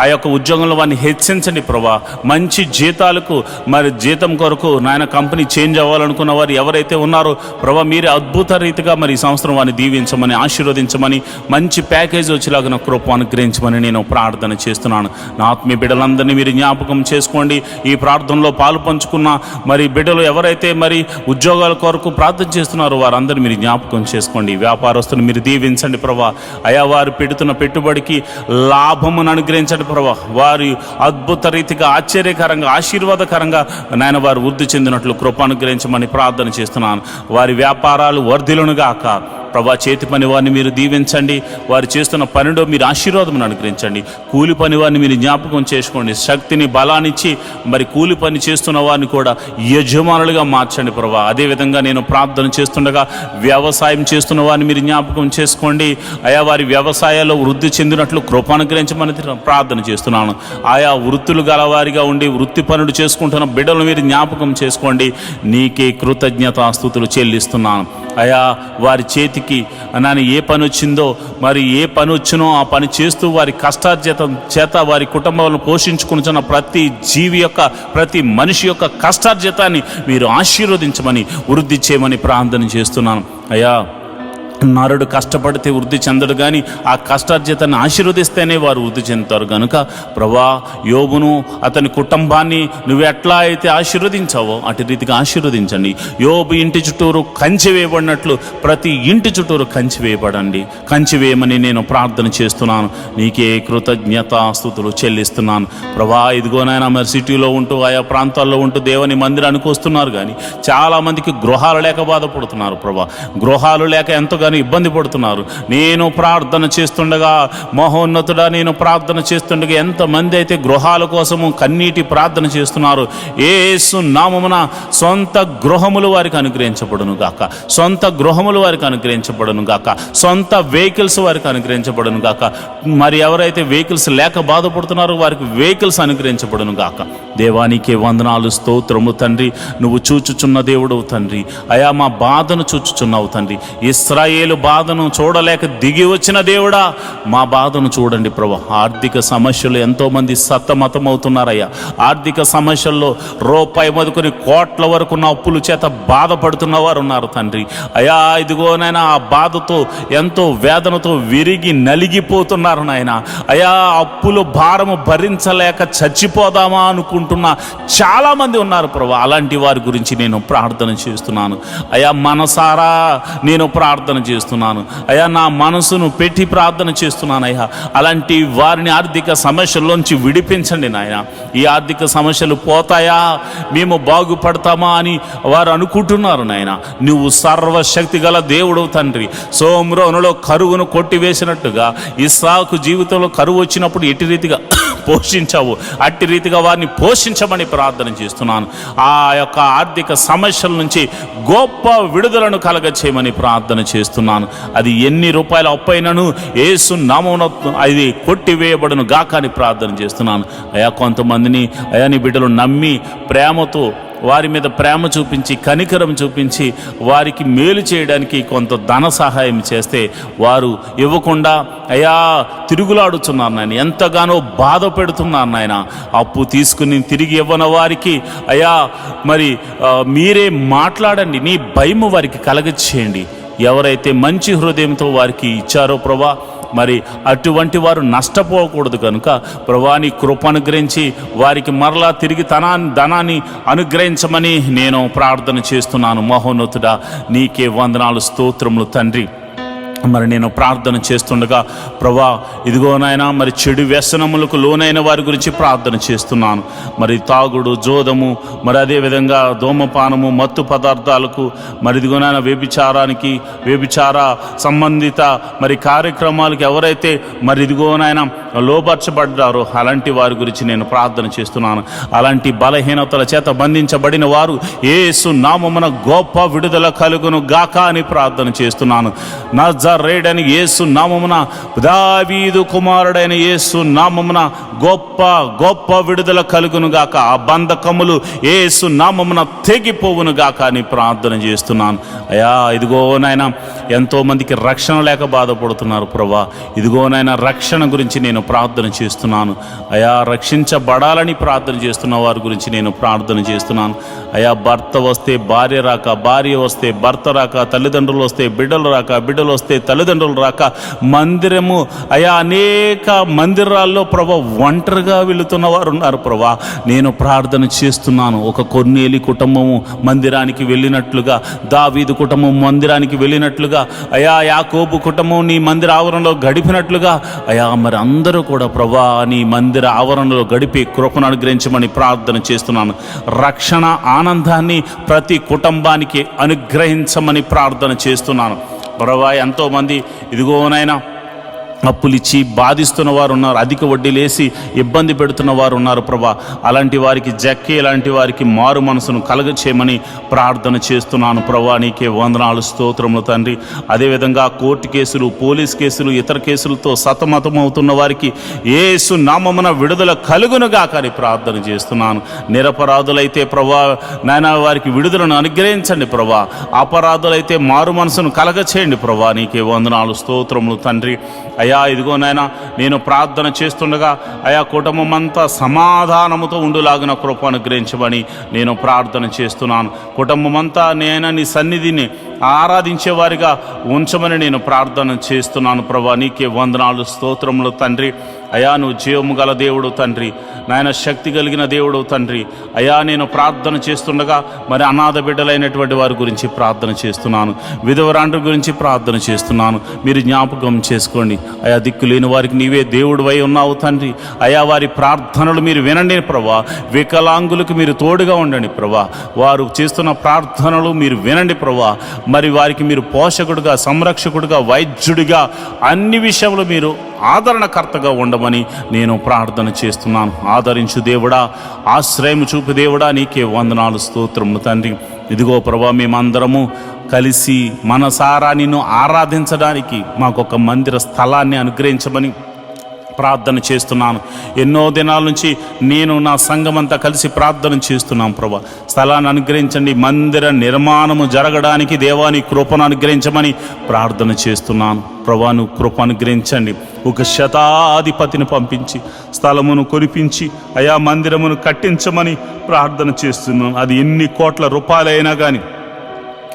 ఆ యొక్క ఉద్యోగంలో వారిని హెచ్చించండి ప్రభా. మంచి జీతాలకు మరి జీతం కొరకు నాయన కంపెనీ చేంజ్ అవ్వాలనుకున్న వారు ఎవరైతే ఉన్నారో ప్రభా మీరు అద్భుత రీతిగా మరి ఈ సంవత్సరం వారిని దీవించమని ఆశీర్వదించమని మంచి ప్యాకేజ్ వచ్చేలాగా నా కృప అనుగ్రహించమని నేను ప్రార్థన చేస్తున్నాను. నా ఆత్మీయ బిడ్డలందరినీ మీరు జ్ఞాపకం చేసుకోండి. ఈ ప్రార్థనలో పాలు పంచుకున్న మరి బిడ్డలు ఎవరైతే మరి ఉద్యోగాల కొరకు ప్రార్థన చేస్తున్నారో వారందరూ మీరు జ్ఞాపకం చేసుకోండి. వ్యాపారస్తులు మీరు దీవించండి ప్రభా. అయా వారు పెడుతున్న పెట్టుబడికి లాభమును అనుగ్రహించండి ప్రభా. వారి అద్భుత రీతిగా ఆశ్చర్యకరంగా ఆశీర్వాదకరంగా నాయన వారు వృద్ధి చెందినట్లు కృప అనుగ్రహించమని ప్రార్థన చేస్తున్నాను. వారి వ్యాపారాలు వర్ధిల్లునుగాక ప్రభా. చేతి పని వారిని మీరు దీవించండి. వారు చేస్తున్న పనిలో మీరు ఆశీర్వాదమును అనుగ్రహించండి. కూలి పని వారిని మీరు జ్ఞాపకం చేసుకోండి. శక్తిని బలాన్నిచ్చి మరి కూలి పని చేస్తున్న వారిని కూడా యజమానులుగా మార్చండి ప్రభా. అదేవిధంగా నేను ప్రార్థన చేస్తుండగా వ్యవసాయం చేస్తున్న వారిని మీరు జ్ఞాపకం చేసుకోండి. ఆయా వారి వ్యవసాయాల్లో వృద్ధి చెందినట్లు కృప అనుగ్రహించమని ప్రార్థన చేస్తున్నాను. ఆయా వృత్తులు గలవారిగా ఉండి వృత్తి పనులు చేసుకుంటున్న బిడ్డలు మీరు జ్ఞాపకం చేసుకోండి. నీకే కృతజ్ఞతాస్తుతులు చెల్లిస్తున్నాను. అయా వారి చేతికి నాని ఏ పని వచ్చిందో మరి ఏ పని వచ్చినో ఆ పని చేస్తూ వారి కష్టార్జితం చేత వారి కుటుంబాలను పోషించుకున్న ప్రతి జీవి యొక్క ప్రతి మనిషి యొక్క కష్టార్జితాన్ని మీరు ఆశీర్వదించమని వృద్ధి చేయమని ప్రార్థన చేస్తున్నాను. అయ్యా నరుడు కష్టపడితే వృద్ధి చెందడు, కానీ ఆ కష్టార్జితాన్ని ఆశీర్వదిస్తేనే వారు వృద్ధి చెందుతారు. కనుక ప్రభా యోబును అతని కుటుంబాన్ని నువ్వు ఎట్లా అయితే ఆశీర్వదించావో అటు రీతిగా ఆశీర్వదించండి. యోబు ఇంటి చుట్టూరు కంచె వేయబడినట్లు ప్రతి ఇంటి చుట్టూరు కంచె వేయబడండి. కంచె వేయమని నేను ప్రార్థన చేస్తున్నాను. నీకే కృతజ్ఞతాస్తుతులు చెల్లిస్తున్నాను ప్రభా. ఇదిగోనైనా మరి సిటీలో ఉంటూ ఆయా ప్రాంతాల్లో ఉంటూ దేవుని మందిరానికి వస్తున్నారు, కానీ చాలామందికి గృహాలు లేక బాధపడుతున్నారు ప్రభా. గృహాలు లేక ఎంతగా ఎంతగానో ఇబ్బంది పడుతున్నారు. నేను ప్రార్థన చేస్తుండగా మహోన్నతుడా, నేను ప్రార్థన చేస్తుండగా ఎంతమంది అయితే గృహాల కోసము కన్నీటి ప్రార్థన చేస్తున్నారు. యేసు నామమున సొంత గృహములు వారికి అనుగ్రహించబడును గాక, సొంత గృహములు వారికి అనుగ్రహించబడును గాక, సొంత వెహికల్స్ వారికి అనుగ్రహించబడును గాక. మరి ఎవరైతే వెహికల్స్ లేక బాధపడుతున్నారో వారికి వెహికల్స్ అనుగ్రహించబడును గాక. దేవానికి వందనాలు, స్తోత్రము తండ్రి. నువ్వు చూచుచున్న దేవుడవు తండ్రి. అయా మా బాధను చూచుచున్నావు తండ్రి. ఇశ్రాయేలు బాధను చూడలేక దిగి వచ్చిన దేవుడా, మా బాధను చూడండి ప్రభు. ఆర్థిక సమస్యలు ఎంతోమంది సతమతమవుతున్నారయ్యా. ఆర్థిక సమస్యల్లో రూపాయి మొదలుకొని కోట్ల వరకు ఉన్న అప్పుల చేత బాధపడుతున్న వారు ఉన్నారు తండ్రి. అయా ఇదిగోనైనా ఆ బాధతో ఎంతో వేదనతో విరిగి నలిగిపోతున్నారు నాయన. అయా అప్పులు భారము భరించలేక చచ్చిపోదామా అనుకుంటున్న చాలామంది ఉన్నారు ప్రభు. అలాంటి వారి గురించి నేను ప్రార్థన చేస్తున్నాను. అయా మనసారా నేను ప్రార్థన చేస్తున్నాను. అయా నా మనసును పెట్టి ప్రార్థన చేస్తున్నాను. అయ్యా అలాంటి వారిని ఆర్థిక సమస్యల్లోంచి విడిపించండి నాయన. ఈ ఆర్థిక సమస్యలు పోతాయా, మేము బాగుపడతామా అని వారు అనుకుంటున్నారు నాయన. నువ్వు సర్వశక్తి గల దేవుడు తండ్రి. సోమ్రోనులో కరువును కొట్టివేసినట్టుగా ఇస్సాకు జీవితంలో కరువు వచ్చినప్పుడు ఎట్టి రీతిగా పోషించావు, అట్టి రీతిగా వారిని పోషించమని ప్రార్థన చేస్తున్నాను. ఆ యొక్క ఆర్థిక సమస్యల నుంచి గొప్ప విడుదలను కలగచేయమని ప్రార్థన చేస్తున్నాను. అది ఎన్ని రూపాయల అప్పైనను యేసు నామమున అది కొట్టివేయబడును గాక అని ప్రార్థన చేస్తున్నాను. అయా కొంతమందిని అయా నీ బిడ్డలు నమ్మి ప్రేమతో వారి మీద ప్రేమ చూపించి కనికరం చూపించి వారికి మేలు చేయడానికి కొంత ధన సహాయం చేస్తే వారు ఇవ్వకుండా అయా తిరుగులాడుతున్నారు నాయన. ఎంతగానో బాధ పెడుతున్నారు నాయన. అప్పు తీసుకుని తిరిగి ఇవ్వని వారికి అయా మరి మీరే మాట్లాడండి. నీ భయము వారికి కలగచేయండి. ఎవరైతే మంచి హృదయంతో వారికి ఇచ్చారో ప్రభా, మరి అటువంటి వారు నష్టపోకూడదు కనుక ప్రభా నీ కృప అనుగ్రహించి వారికి మరలా తిరిగి ధనాన్ని అనుగ్రహించమని నేను ప్రార్థన చేస్తున్నాను. మహోన్నతుడా నీకే వందనాలు, స్తోత్రములు తండ్రి. మరి నేను ప్రార్థన చేస్తుండగా ప్రభా ఇదిగో నాయన మరి చెడు వ్యసనములకు లోనైన వారి గురించి ప్రార్థన చేస్తున్నాను. మరి తాగుడు, జోదము, మరి అదేవిధంగా ధూమపానము, మత్తు పదార్థాలకు, మరి ఇదిగో నాయన వ్యభిచార సంబంధిత మరి కార్యక్రమాలకు ఎవరైతే మరి ఇదిగో నాయన లోపరచబడ్డారో అలాంటి వారి గురించి నేను ప్రార్థన చేస్తున్నాను. అలాంటి బలహీనతల చేత బంధించబడిన వారు యేసు నామమున గొప్ప విడుదల కలుగును గాక అని ప్రార్థన చేస్తున్నాను. నజరేయుడైన యేసు నామమున, దావీదు కుమారుడైన యేసు నామమున గొప్ప విడుదల కలుగును గాక. ఆ బంధకములు యేసు నామమున తెగిపోవును గాక అని ప్రార్థన చేస్తున్నాను. అయా ఇదిగో నాయన ఎంతో మందికి రక్షణ లేక బాధపడుతున్నారు ప్రభా. ఇదిగో నాయన రక్షణ గురించి నేను ప్రార్థన చేస్తున్నాను. అయా రక్షించబడాలని ప్రార్థన చేస్తున్న వారి గురించి నేను ప్రార్థన చేస్తున్నాను. అయా భర్త వస్తే భార్య రాక, భార్య వస్తే భర్త రాక, తల్లిదండ్రులు వస్తే బిడ్డలు రాక, బిడ్డలు వస్తే తల్లిదండ్రులు రాక, మందిరము అయా అనేక మందిరాల్లో ప్రభా ఒంటరిగా వెళుతున్న వారు ఉన్నారు ప్రభా. నేను ప్రార్థన చేస్తున్నాను. ఒక కొర్నేలి కుటుంబము మందిరానికి వెళ్ళినట్లుగా, దావీదు కుటుంబం మందిరానికి వెళ్ళినట్లుగా, అయా యాకోబు కుటుంబం నీ మందిర ఆవరణలో గడిపినట్లుగా అయా మరి అందరూ కూడా ప్రభా నీ మందిర ఆవరణలో గడిపి కృపను అనుగ్రహించమని ప్రార్థన చేస్తున్నాను. రక్షణ ఆనందాన్ని ప్రతి కుటుంబానికి అనుగ్రహించమని ప్రార్థన చేస్తున్నాను ప్రభా. ఎంతోమంది ఇదిగోనైనా అప్పులిచ్చి బాధిస్తున్న వారు ఉన్నారు, అధిక వడ్డీలేసి ఇబ్బంది పెడుతున్న వారు ఉన్నారు ప్రభా. అలాంటి వారికి జక్కి, ఇలాంటి వారికి మారు మనసును కలగచేయమని ప్రార్థన చేస్తున్నాను ప్రభా. నీకే వందనాలు, స్తోత్రములు తండ్రి. అదేవిధంగా కోర్టు కేసులు, పోలీస్ కేసులు, ఇతర కేసులతో సతమతమవుతున్న వారికి యేసు నామమున విడుదల కలుగునుగా కానీ ప్రార్థన చేస్తున్నాను. నిరపరాధులైతే ప్రభా నాయన వారికి విడుదలను అనుగ్రహించండి ప్రభా. అపరాధులైతే మారు మనసును కలగచేయండి ప్రభా. నీకే వందనాలు, స్తోత్రములు తండ్రి. అయా ఇదిగో నాయన నేను ప్రార్థన చేస్తుండగా అయా కుటుంబం అంతా సమాధానముతో ఉండులాగిన కృప అనుగ్రహించమని నేను ప్రార్థన చేస్తున్నాను. కుటుంబం అంతా నేను నీ సన్నిధిని ఆరాధించేవారిగా ఉంచమని నేను ప్రార్థన చేస్తున్నాను ప్రభా. నీకే వందనాలు, స్తోత్రములు తండ్రి. అయా నువ్వు జీవము గల దేవుడు తండ్రి, నాయన శక్తి కలిగిన దేవుడు తండ్రి. అయా నేను ప్రార్థన చేస్తుండగా మరి అనాథ బిడ్డలైనటువంటి వారి గురించి ప్రార్థన చేస్తున్నాను, విధవరాండ్రి గురించి ప్రార్థన చేస్తున్నాను. మీరు జ్ఞాపకం చేసుకోండి అయా. దిక్కులేని వారికి నీవే దేవుడివై ఉన్నావు తండ్రి. అయా వారి ప్రార్థనలు మీరు వినండి ప్రభా. వికలాంగులకు మీరు తోడుగా ఉండండి ప్రభా. వారు చేస్తున్న ప్రార్థనలు మీరు వినండి ప్రభా. మరి వారికి మీరు పోషకుడుగా, సంరక్షకుడుగా, వైద్యుడిగా అన్ని విషయంలో మీరు ఆదరణకర్తగా ఉండమని నేను ప్రార్థన చేస్తున్నాను. ఆదరించు దేవుడా, ఆశ్రయం చూపు దేవుడా, నీకే వందనాలు, స్తోత్రములు తండ్రి. ఇదిగో ప్రభా, మేమందరము కలిసి మనసారా నిన్ను ఆరాధించడానికి మాకొక మందిర స్థలాన్ని అనుగ్రహించమని ప్రార్థన చేస్తున్నాను. ఎన్నో దినాల నుంచి నేను నా సంఘమంతా కలిసి ప్రార్థన చేస్తున్నాం ప్రభా. స్థలాన్ని అనుగ్రహించండి, మందిర నిర్మాణము జరగడానికి దేవాని కృపను అనుగ్రహించమని ప్రార్థన చేస్తున్నాను ప్రభా. నువ్వు కృప అనుగ్రహించండి. ఒక శతాధిపతిని పంపించి స్థలమును కొనిపించి అయా మందిరమును కట్టించమని ప్రార్థన చేస్తున్నాను. అది ఎన్ని కోట్ల రూపాయలైనా కానీ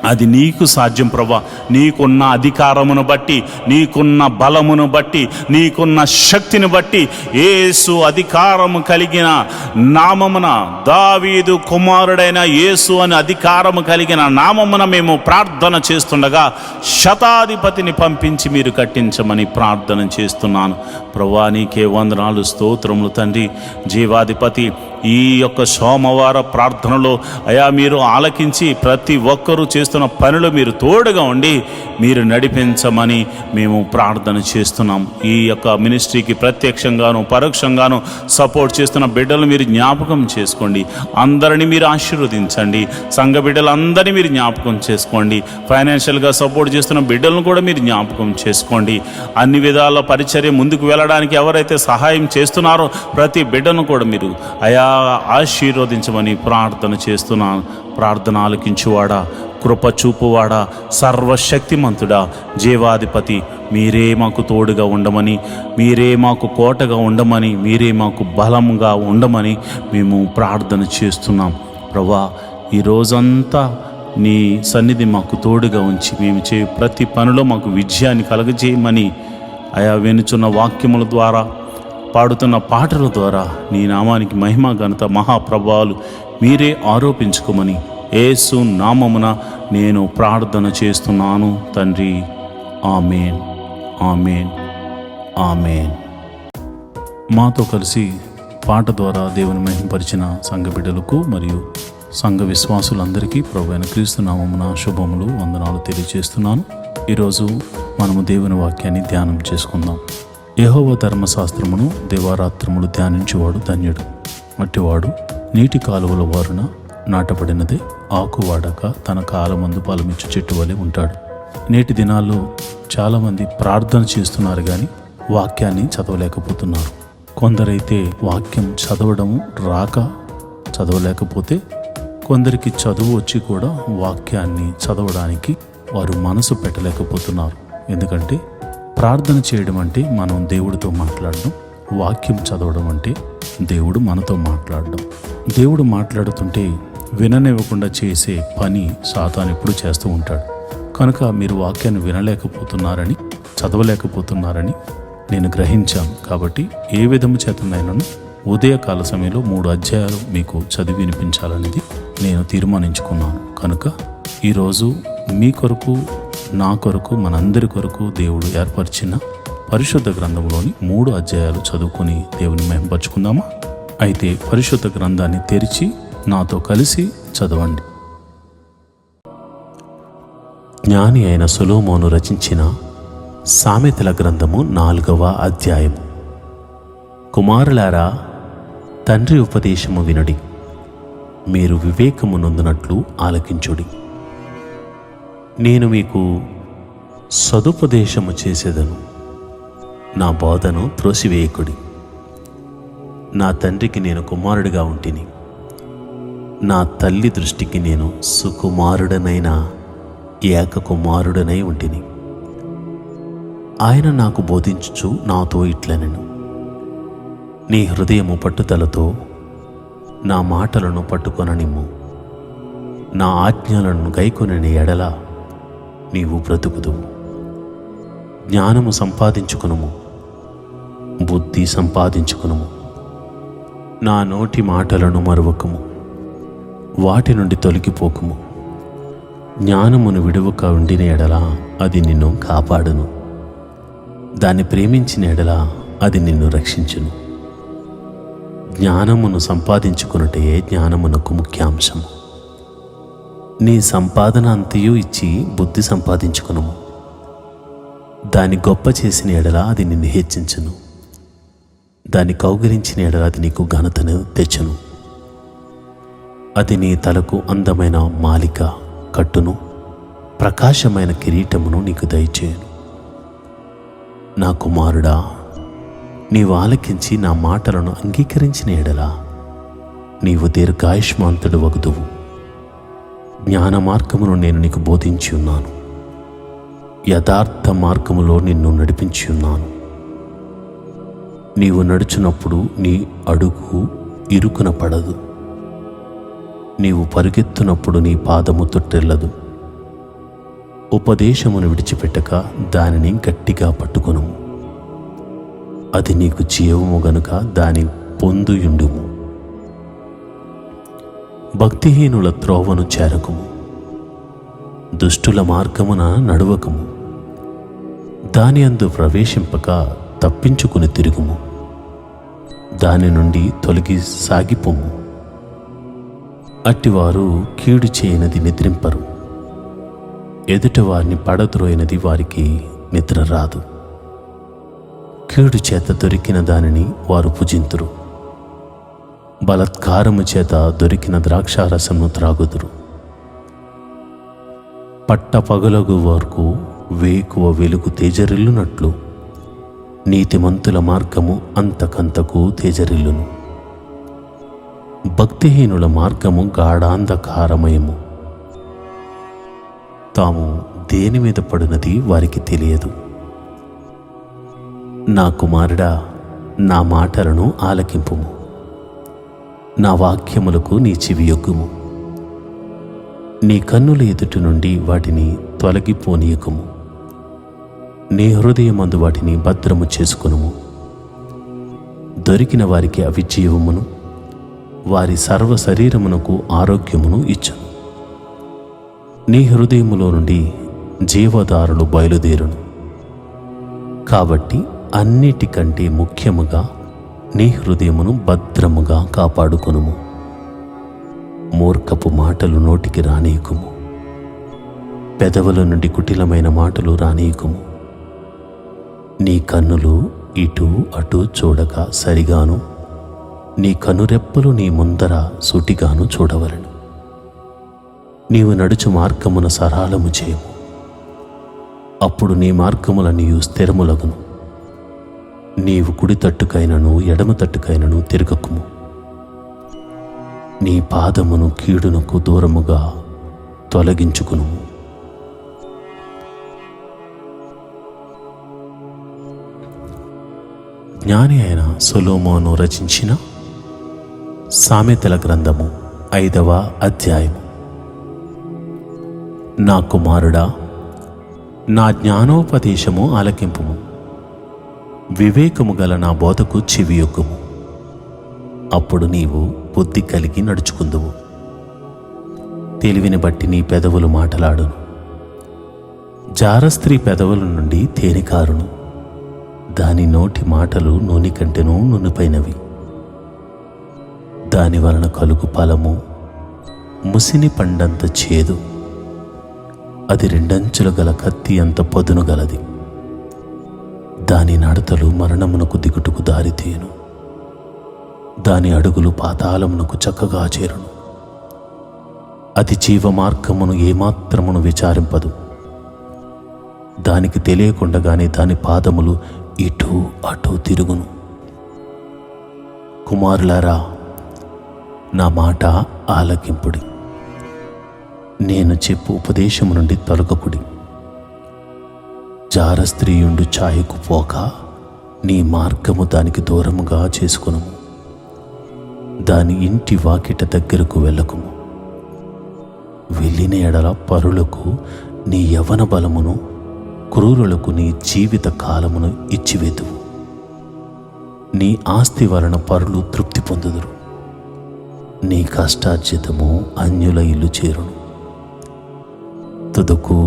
అది నీకు సాధ్యం ప్రభా. నీకున్న అధికారమును బట్టి, నీకున్న బలమును బట్టి, నీకున్న శక్తిని బట్టి, యేసు అధికారము కలిగిన నామమున, దావీదు కుమారుడైన యేసు అని అధికారము కలిగిన నామమున మేము ప్రార్థన చేస్తుండగా శతాధిపతిని పంపించి మీరు కట్టించమని ప్రార్థన చేస్తున్నాను ప్రభా. నీకే వందనాలు, స్తోత్రములు తండ్రి. జీవాధిపతి ఈ యొక్క సోమవార ప్రార్థనలో అయా మీరు ఆలకించి ప్రతి ఒక్కరూ చేస్తున్న పనులు మీరు తోడుగా ఉండి మీరు నడిపించమని మేము ప్రార్థన చేస్తున్నాం. ఈ యొక్క మినిస్ట్రీకి ప్రత్యక్షంగాను పరోక్షంగాను సపోర్ట్ చేస్తున్న బిడ్డలు మీరు జ్ఞాపకం చేసుకోండి. అందరినీ మీరు ఆశీర్వదించండి. సంఘ బిడ్డలందరినీ మీరు జ్ఞాపకం చేసుకోండి. ఫైనాన్షియల్గా సపోర్ట్ చేస్తున్న బిడ్డలను కూడా మీరు జ్ఞాపకం చేసుకోండి. అన్ని విధాల పరిచర్య ముందుకు వెళ్ళడానికి ఎవరైతే సహాయం చేస్తున్నారో ప్రతి బిడ్డను కూడా మీరు అయా ఆశీర్వదించమని ప్రార్థన చేస్తున్నాను. ప్రార్థన ఆలకించువాడా, కృప చూపువాడా, సర్వశక్తిమంతుడా, జీవాధిపతి మీరే మాకు తోడుగా ఉండమని, మీరే మాకు కోటగా ఉండమని, మీరే మాకు బలంగా ఉండమని మేము ప్రార్థన చేస్తున్నాం ప్రభా. ఈ రోజంతా నీ సన్నిధి మాకు తోడుగా ఉంచి మేము ప్రతి పనిలో మాకు విజయాన్ని కలగజేయమని అయా వినుచున్న వాక్యముల ద్వారా, పాడుతున్న పాటల ద్వారా నీ నామానికి మహిమ ఘనత మహాప్రభావాలు మీరే ఆరోపించుకోమని యేసు నామమున నేను ప్రార్థన చేస్తున్నాను తండ్రి. ఆమేన్, ఆమేన్, ఆమేన్. మాతో కలిసి పాట ద్వారా దేవుని మహిమపరిచిన సంఘ బిడ్డలకు మరియు సంఘ విశ్వాసులందరికీ ప్రభువైన క్రీస్తు నామమున శుభములు, వందనాలు తెలియజేస్తున్నాను. ఈరోజు మనము దేవుని వాక్యాన్ని ధ్యానం చేసుకుందాం. యెహోవా ధర్మశాస్త్రమును దివారాత్రములు ధ్యానించువాడు ధన్యుడు. అట్టివాడు నీటి కాలువల వారున నాటబడినదే, ఆకు వాడక తన కాలమందు ఫలమిచ్చు చెట్టు వలె ఉంటాడు. నేటి దినాల్లో చాలామంది ప్రార్థన చేస్తున్నారు కానీ వాక్యాన్ని చదవలేకపోతున్నారు. కొందరైతే వాక్యం చదవడము రాక చదవలేకపోతే, కొందరికి చదువు వచ్చి కూడా వాక్యాన్ని చదవడానికి వారు మనసు పెట్టలేకపోతున్నారు. ఎందుకంటే ప్రార్థన చేయడం అంటే మనం దేవుడితో మాట్లాడడం, వాక్యం చదవడం అంటే దేవుడు మనతో మాట్లాడడం. దేవుడు మాట్లాడుతుంటే విననివ్వకుండా చేసే పని సాతాను ఎప్పుడు చేస్తూ ఉంటాడు. కనుక మీరు వాక్యాన్ని వినలేకపోతున్నారని, చదవలేకపోతున్నారని నేను గ్రహించాను. కాబట్టి ఏ విధము చేతనైనాను ఉదయకాల సమయంలో 3 అధ్యాయాలు మీకు చదివి వినిపించాలనేది నేను తీర్మానించుకున్నాను. కనుక ఈరోజు మీ కొరకు, నా కొరకు, మనందరి కొరకు దేవుడు ఏర్పరిచిన పరిశుద్ధ గ్రంథంలోని 3 అధ్యాయాలు చదువుకొని దేవుని మహిమపరుచుకుందామా? అయితే పరిశుద్ధ గ్రంథాన్ని తెరిచి నాతో కలిసి చదవండి. జ్ఞాని అయిన సొలొమోను రచించిన సామెతల గ్రంథము 4వ అధ్యాయము. కుమారులారా, తండ్రి ఉపదేశము వినుడి, మీరు వివేకము నొందునట్లు ఆలకించుడి. నేను మీకు సదుపదేశము చేసేదను, నా బోధను త్రోసివేయకుడి. నా తండ్రికి నేను కుమారుడిగా ఉంటిని, నా తల్లి దృష్టికి నేను సుకుమారుడనైన ఏక కుమారుడనై ఉంటిని. ఆయన నాకు బోధించుచు నాతో ఇట్లనెను, నీ హృదయము పట్టుదలతో నా మాటలను పట్టుకొననిమ్ము. నా ఆజ్ఞలను గైకొనని ఎడల నీవు బ్రతుకుదువు. జ్ఞానము సంపాదించుకొనుము, బుద్ధి సంపాదించుకునుము. నా నోటి మాటలను మరువకము, వాటి నుండి తొలగిపోకుము. జ్ఞానమును విడువక ఉండిన ఎడల అది నిన్ను కాపాడును, దాన్ని ప్రేమించిన ఎడల అది నిన్ను రక్షించును. జ్ఞానమును సంపాదించుకున్నటే జ్ఞానమునకు ముఖ్యాంశము. నీ సంపాదన అంతయు ఇచ్చి బుద్ధి సంపాదించుకునుము. దాన్ని గొప్ప చేసిన ఎడల అది నిన్ను హెచ్చించును, దాన్ని కౌగిలించిన ఎడల అది నీకు ఘనతను తెచ్చును. అది నీ తలకు అందమైన మాలిక కట్టును, ప్రకాశమైన కిరీటమును నీకు దయచేయును. నా కుమారుడా, నీవు ఆలకించి నా మాటలను అంగీకరించిన ఎడల నీవు దీర్ఘాయుష్మాంతుడు వగుదువు. జ్ఞాన మార్గమును నేను నీకు బోధించి ఉన్నాను, యథార్థ మార్గములో నిన్ను నడిపించి ఉన్నాను. నీవు నడుచున్నప్పుడు నీ అడుగు ఇరుకున పడదు, నీవు పరుగెత్తునప్పుడు నీ పాదము తొట్టెల్లదు. ఉపదేశమును విడిచిపెట్టక దానిని గట్టిగా పట్టుకొనుము, అది నీకు జీవము గనుక దాని పొందుయుండుము. భక్తిహీనుల త్రోవను చేరకుము, దుష్టుల మార్గమున నడువకము. దాని అందు ప్రవేశింపక తప్పించుకుని తిరుగుము, దాని నుండి తొలగి సాగిపోము. అట్టివారు కీడు చేయనది నిద్రింపరు, ఎదుట వారిని పడద్రోయినది వారికి నిద్ర రాదు. కీడు చేత దొరికిన దానిని వారు భుజింతురు, బలత్కారము చేత దొరికిన ద్రాక్షారసమును త్రాగుదురు. పట్ట పగలగు వరకు వేకువ వెలుగు తేజరిల్లునట్లు నీతిమంతుల మార్గము అంతకంతకు తేజరిల్లును. భక్తిహీనుల మార్గము గాఢాంధకారమయము, తాము దేని మీద పడినది వారికి తెలియదు. నా కుమారుడా, నా మాటలను ఆలకింపుము, నా వాక్యములకు నీ చెవియొగ్గుము. నీ కన్నుల ఎదుటి నుండి వాటిని తొలగిపోనీయకుము, నీ హృదయమందు వాటిని భద్రము చేసుకొనుము. దొరికిన వారికి అవి జీవమును, వారి సర్వ శరీరమునకు ఆరోగ్యమును ఇచ్చును. నీ హృదయములో నుండి జీవధారలు బయలుదేరును. కాబట్టి అన్నిటికంటే ముఖ్యముగా నీ హృదయమును భద్రముగా కాపాడుకొనుము. మూర్ఖపు మాటలు నోటికి రానీయకుము, పెదవుల నుండి కుటిలమైన మాటలు రానీయకుము. నీ కన్నులు ఇటు అటు చూడక సరిగాను, నీ కనురెప్పలు నీ ముందర సూటిగాను చూడవలెను. నీవు నడుచు మార్గమున సరళము చేయము, అప్పుడు నీ మార్గములన్నీయు స్థిరములగును. నీవు కుడి తట్టుకైనను ఎడమ తట్టుకైనను తిరగకుము. నీ పాదమును కీడునకు దూరముగా తొలగించుకును. జ్ఞాని అయిన సొలొమోను రచించిన సామెతల గ్రంథము 5వ అధ్యాయము. నా కుమారుడా, నా జ్ఞానోపదేశము ఆలకింపుము, వివేకము గల నా బోధకు చెవియొగ్గుము. అప్పుడు నీవు బుద్ధి కలిగి నడుచుకుందువు. తెలివిని బట్టి నీ పెదవులు మాటలాడును, జారస్త్రీ పెదవుల నుండి తేనె కారును. దాని నోటి మాటలు నూనె కంటెను నూనెపైనవి. దాని వలన కలుగు ఫలము ముసిని పండంత చేదు, అది 2 అంచులు గల కత్తి అంత పదును గలది. దాని నడతలు మరణమునకు దిగుటుకు దారితీయును, దాని అడుగులు పాతాళమునకు చక్కగా చేరును. అది జీవమార్గమును ఏమాత్రమును విచారింపదు. దానికి తెలియకుండగానే దాని పాదములు ఇటు అటు తిరుగును. కుమారులారా, నా మాట ఆలకింపుడి, నేను చెప్పు ఉపదేశము నుండి తొలగకుడి. జారస్త్రీయుండు ఛాయకు పోక నీ మార్గము దానికి దూరముగా చేసుకునుము. దాని ఇంటి వాకిట దగ్గరకు వెళ్ళకుము. వెళ్ళిన ఎడల పరులకు నీ యవ్వన బలమును, క్రూరులకు నీ జీవిత కాలమును ఇచ్చివేతువు. నీ ఆస్తి వలన పరులు తృప్తి పొందుదురు. నీ కష్టార్జితము అన్యుల ఇల్లు చేరును. తుదకు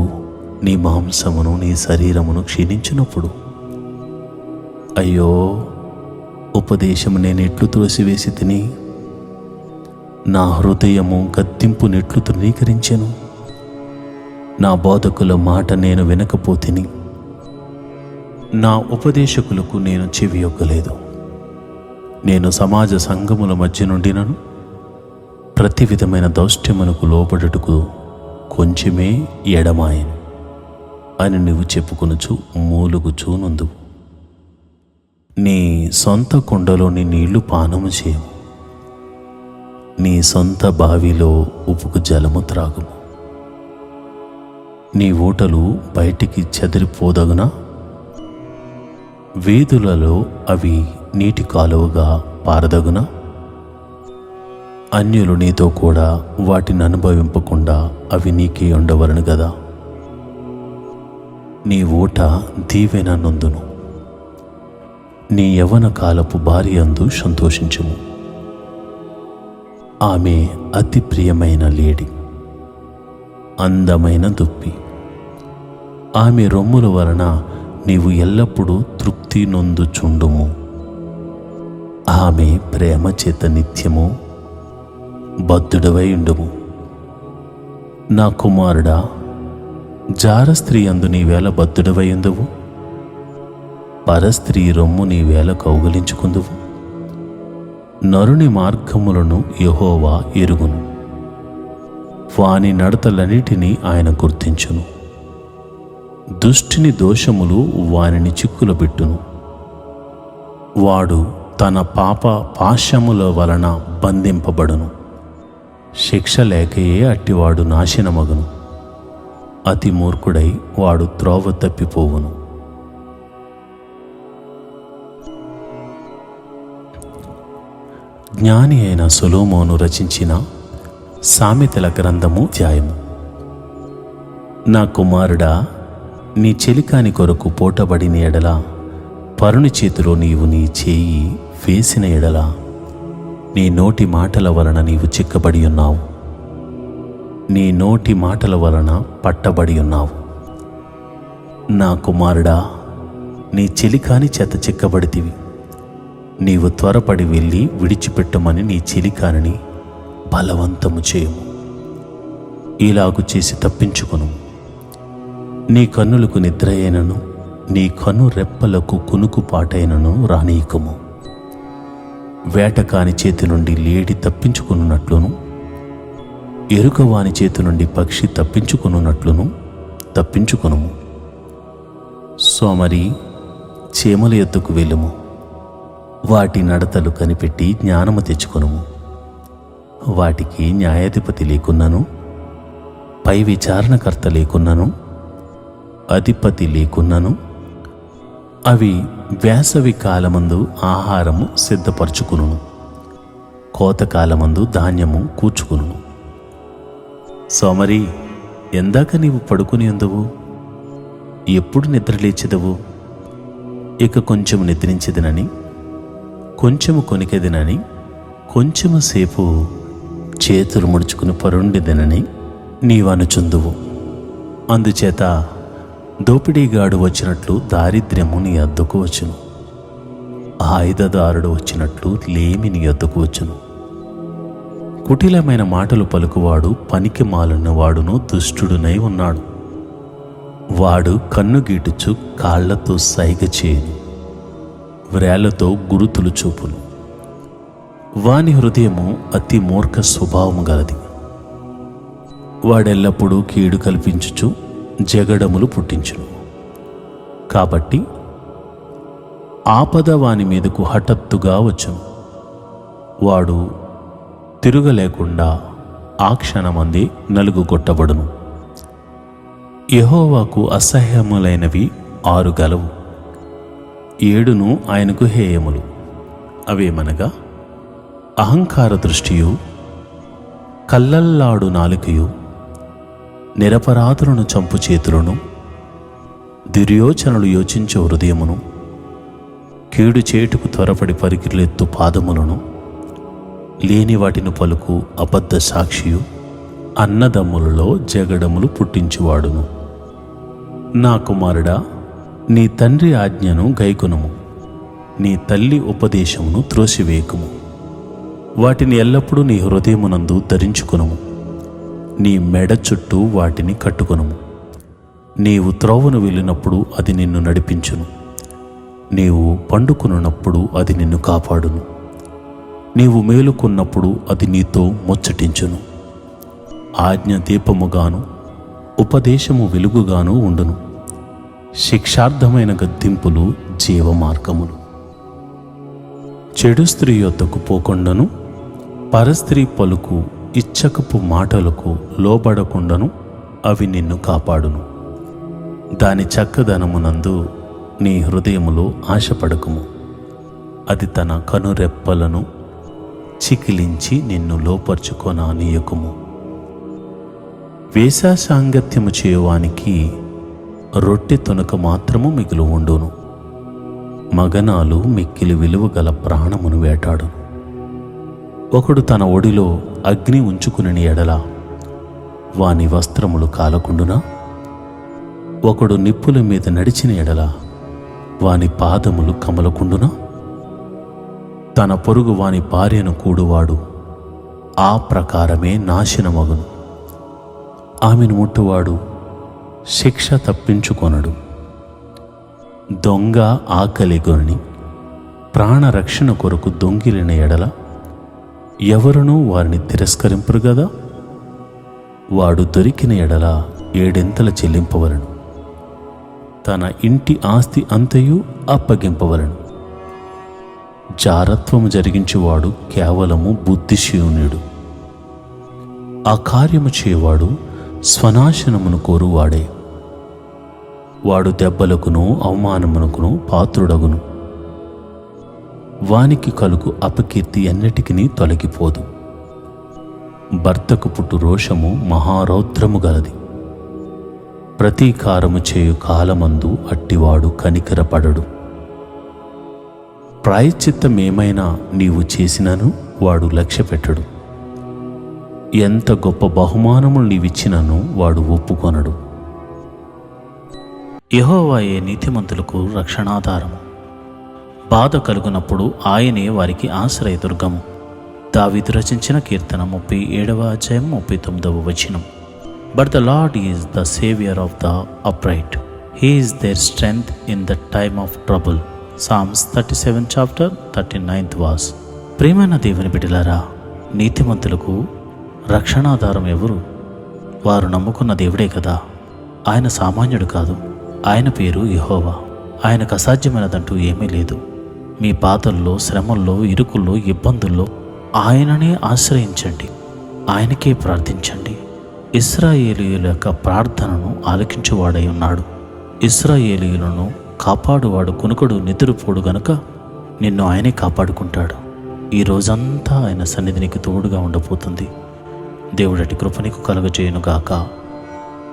నీ మాంసమును నీ శరీరమును క్షీణించినప్పుడు, అయ్యో ఉపదేశము నేనెట్లు త్రోసివేసి తిని, నా హృదయము గద్దింపు నెట్లు తృణీకరించెను. నా బోధకుల మాట నేను వినకపోతిని, నా ఉపదేశకులకు నేను చెవియొగ్గలేదు. నేను సమాజ సంఘముల మధ్య నుండినను ప్రతి విధమైన దౌష్ట్యమునకు లోబడుటకు కొంచెమే ఎడమాయను అని నువ్వు చెప్పుకొనుచు మూలుగుచూ నుందువు. నీ సొంత కుండలోని నీళ్లు పానము చేయము, నీ సొంత బావిలో ఉప్పుకు జలము త్రాగుము. నీ ఊటలు బయటికి చెదిరిపోదగునా? వీధులలో అవి నీటి కాలువగా పారదగునా? అన్యులు నీతో కూడా వాటిని అనుభవింపకుండా అవి నీకే ఉండవలను గదా. నీ ఊట దీవెన నొందును. నీ యవ్వన కాలపు భార్య యందు సంతోషించుము. ఆమె అతి ప్రియమైన లేడి, అందమైన దుప్పి. ఆమె రొమ్ముల వలన నీవు ఎల్లప్పుడూ తృప్తి నొందుచుండుము. ఆమె ప్రేమ చేత నిత్యము బద్ధుడవై ఉండుము. నా కుమారుడా, జార స్త్రీ యందు నీవేళ బద్ధుడవై ఉందువు? పరస్త్రీ రొమ్ము నీవేళ కౌగలించుకుందువు? నరుని మార్గములను యెహోవా ఎరుగును, వాని నడతలన్నిటినీ ఆయన గుర్తించును. దుష్టుని దోషములు వానిని చిక్కులబెట్టును. వాడు తన పాప పాశముల వలన బంధింపబడును. శిక్ష లేకయే అట్టివాడు నాశనమగును. అతి మూర్ఖుడై వాడు త్రోవ తప్పిపోవును. జ్ఞాని అయిన సొలొమోను రచించిన సామెతల గ్రంథము అధ్యాయము. నా కుమారుడా, నీ చెలికాని కొరకు పోటబడిన ఎడల, పరుని చేతిలో నీవు నీ చేయి వేసిన ఎడల, నీ నోటి మాటల వలన నీవు చిక్కబడి ఉన్నావు. నీ నోటి మాటల వలన పట్టబడి ఉన్నావు. నా కుమారుడా, నీ చెలికాని చేత చిక్కబడితివి. నీవు త్వరపడి వెళ్ళి విడిచిపెట్టమని నీ చెలికానిని బలవంతము చేయము. ఇలాగు చేసి తప్పించుకొను. నీ కన్నులకు నిద్ర అయినను, నీ కన్ను రెప్పలకు కునుకుపాటైనను రానీయకము. వేటకాని చేతి నుండి లేడి తప్పించుకున్నట్లును, ఎరుకవాని చేతి నుండి పక్షి తప్పించుకున్నట్లును తప్పించుకొనుము. సోమరి, చీమల ఎద్దుకు వెళ్ళుము. వాటి నడతలు కనిపెట్టి జ్ఞానము తెచ్చుకొనుము. వాటికి న్యాయాధిపతి లేకున్నను, పై విచారణకర్త లేకున్నను, అధిపతి లేకున్నను, అవి వేసవి కాలమందు ఆహారము సిద్ధపరచుకును, కోతకాలమందు ధాన్యము కూర్చుకును. సోమరి, ఎందాక నీవు పడుకుని ఉందువు? ఎప్పుడు నిద్రలేచెదవు? ఇక కొంచెము నిద్రించెదనని, కొంచెము కొనికెదనని, కొంచెము సేపు చేతులు ముడుచుకుని పరుండెదనని నీవనుచుందువు. అందుచేత దోపిడీగాడు వచ్చినట్లు దారిద్ర్యము నీ అద్దకు వచ్చును, ఆయుధదారుడు వచ్చినట్లు లేమి నీ అద్దకు వచ్చును. కుటిలమైన మాటలు పలుకువాడు పనికి మాలిన వాడును దుష్టుడునై ఉన్నాడు. వాడు కన్ను గీటుచు కాళ్లతో సైగ చేయను, వ్రేళ్లతో గురుతులు చూపును. వాని హృదయము అతి మూర్ఖ స్వభావము గలది. వాడెల్లప్పుడూ కీడు కల్పించుచు జగడములు పుట్టించును. కాబట్టి ఆపద వాని మీదకు హఠాత్తుగా వచ్చును. వాడు తిరుగలేకుండా ఆ క్షణమందే నలుగుగొట్టబడును. యెహోవాకు అసహ్యములైనవి 6 గలవు, 7 ఆయనకు హేయములు. అవేమనగా అహంకార దృష్టియు, కల్లల్లాడు నాలుకయు, నిరపరాధులను చంపు చేతులను, దుర్యోచనలు యోచించే హృదయమును, కీడు చేటుకు త్వరపడి పరిగిలెత్తు పాదములను, లేని వాటిని పలుకు అబద్ధ సాక్షియు, అన్నదమ్ములలో జగడములు పుట్టించువాడును. నా కుమారుడా, నీ తండ్రి ఆజ్ఞను గైకొనుము, నీ తల్లి ఉపదేశమును త్రోసివేయకుము. వాటిని ఎల్లప్పుడూ నీ హృదయమునందు ధరించుకొనుము, నీ మెడ చుట్టూ వాటిని కట్టుకొనుము. నీవు త్రోవను వెళ్ళినప్పుడు అది నిన్ను నడిపించును, నీవు పండుకొనున్నప్పుడు అది నిన్ను కాపాడును, నీవు మేలుకున్నప్పుడు అది నీతో ముచ్చటించును. ఆజ్ఞ దీపముగాను ఉపదేశము వెలుగుగాను ఉండును, శిక్షార్థమైన గద్దింపులు జీవమార్గములు. చెడు స్త్రీ యొద్దకు పోకుండాను, పరస్త్రీ పలుకు ఇచ్చకపు మాటలకు లోబడకుండాను అవి నిన్ను కాపాడును. దాని చక్కదనమునందు నీ హృదయములో ఆశపడకుము, అది తన కనురెప్పలను చికిలించి నిన్ను లోపర్చుకొననీయకుము. వేశ్యా సాంగత్యము చేయువానికి రొట్టె తొనక మాత్రము మిగులు ఉండును, మగనాలు మిక్కిలి విలువ గల ప్రాణమును వేటాడును. ఒకడు తన ఒడిలో అగ్ని ఉంచుకుని ఎడల వాని వస్త్రములు కాలకుండునా? ఒకడు నిప్పుల మీద నడిచిన ఎడల వాని పాదములు కమలకుండునా? తన పొరుగు వాని భార్యను కూడువాడు ఆ ప్రకారమే నాశనమగును, ఆమెను ముట్టువాడు శిక్ష తప్పించుకొనడు. దొంగ ఆకలిగొని ప్రాణరక్షణ కొరకు దొంగిలిన ఎడల ఎవరునూ వారిని తిరస్కరింపరు గదా? వాడు దొరికిన ఎడల 7 చెల్లింపవలను, తన ఇంటి ఆస్తి అంతయు అప్పగింపవలను. జారత్వము జరిగించువాడు కేవలము బుద్ధిశూన్యుడు, ఆ కార్యము చేయవాడు స్వనాశనమును కోరువాడే. వాడు దెబ్బలకును అవమానమునకును పాత్రుడగును, వానికి కలుగు అపకీర్తి ఎన్నటికినీ తొలగిపోదు. భర్తకు పుట్టు రోషము మహారౌద్రము గలది, ప్రతీకారము చేయు కాలమందు అట్టివాడు కనికరపడడు. ప్రాయశ్చిత్తమేమైనా నీవు చేసినను వాడు లక్ష్యపెట్టడు, ఎంత గొప్ప బహుమానములు నీవిచ్చినను వాడు ఒప్పుకొనడు. యెహోవాయే నీతిమంతులకు రక్షణాధారము, బాధ కలుగునప్పుడు ఆయనే వారికి ఆశ్రయదుర్గము. దావీదు రచించిన కీర్తన 37వ అధ్యాయం 39వ వచనం. But the Lord is the saviour of the upright, he is their strength in the time of trouble. Psalms 37 chapter 39th verse. ప్రియమైన దేవుని బిడ్డలారా, నీతిమంతులకు రక్షణాధారం ఎవరు? వారు నమ్ముకున్న దేవుడే కదా. ఆయన సామాన్యుడు కాదు, ఆయన పేరు యెహోవా. ఆయనకు అసాధ్యమైనదంటూ ఏమీ లేదు. మీ బాధల్లో, శ్రమల్లో, ఇరుకుల్లో, ఇబ్బందుల్లో ఆయననే ఆశ్రయించండి, ఆయనకే ప్రార్థించండి. ఇశ్రాయేలీయుల యొక్క ప్రార్థనను ఆలకించువాడై ఉన్నాడు. ఇశ్రాయేలీయులను కాపాడువాడు కునుకుడు నిద్రపోడు గనుక నిన్ను ఆయనే కాపాడుకుంటాడు. ఈ రోజంతా ఆయన సన్నిధి నీకు తోడుగా ఉండబోతుంది. దేవుడటి కృప నీకు కలుగజేయునుగాక.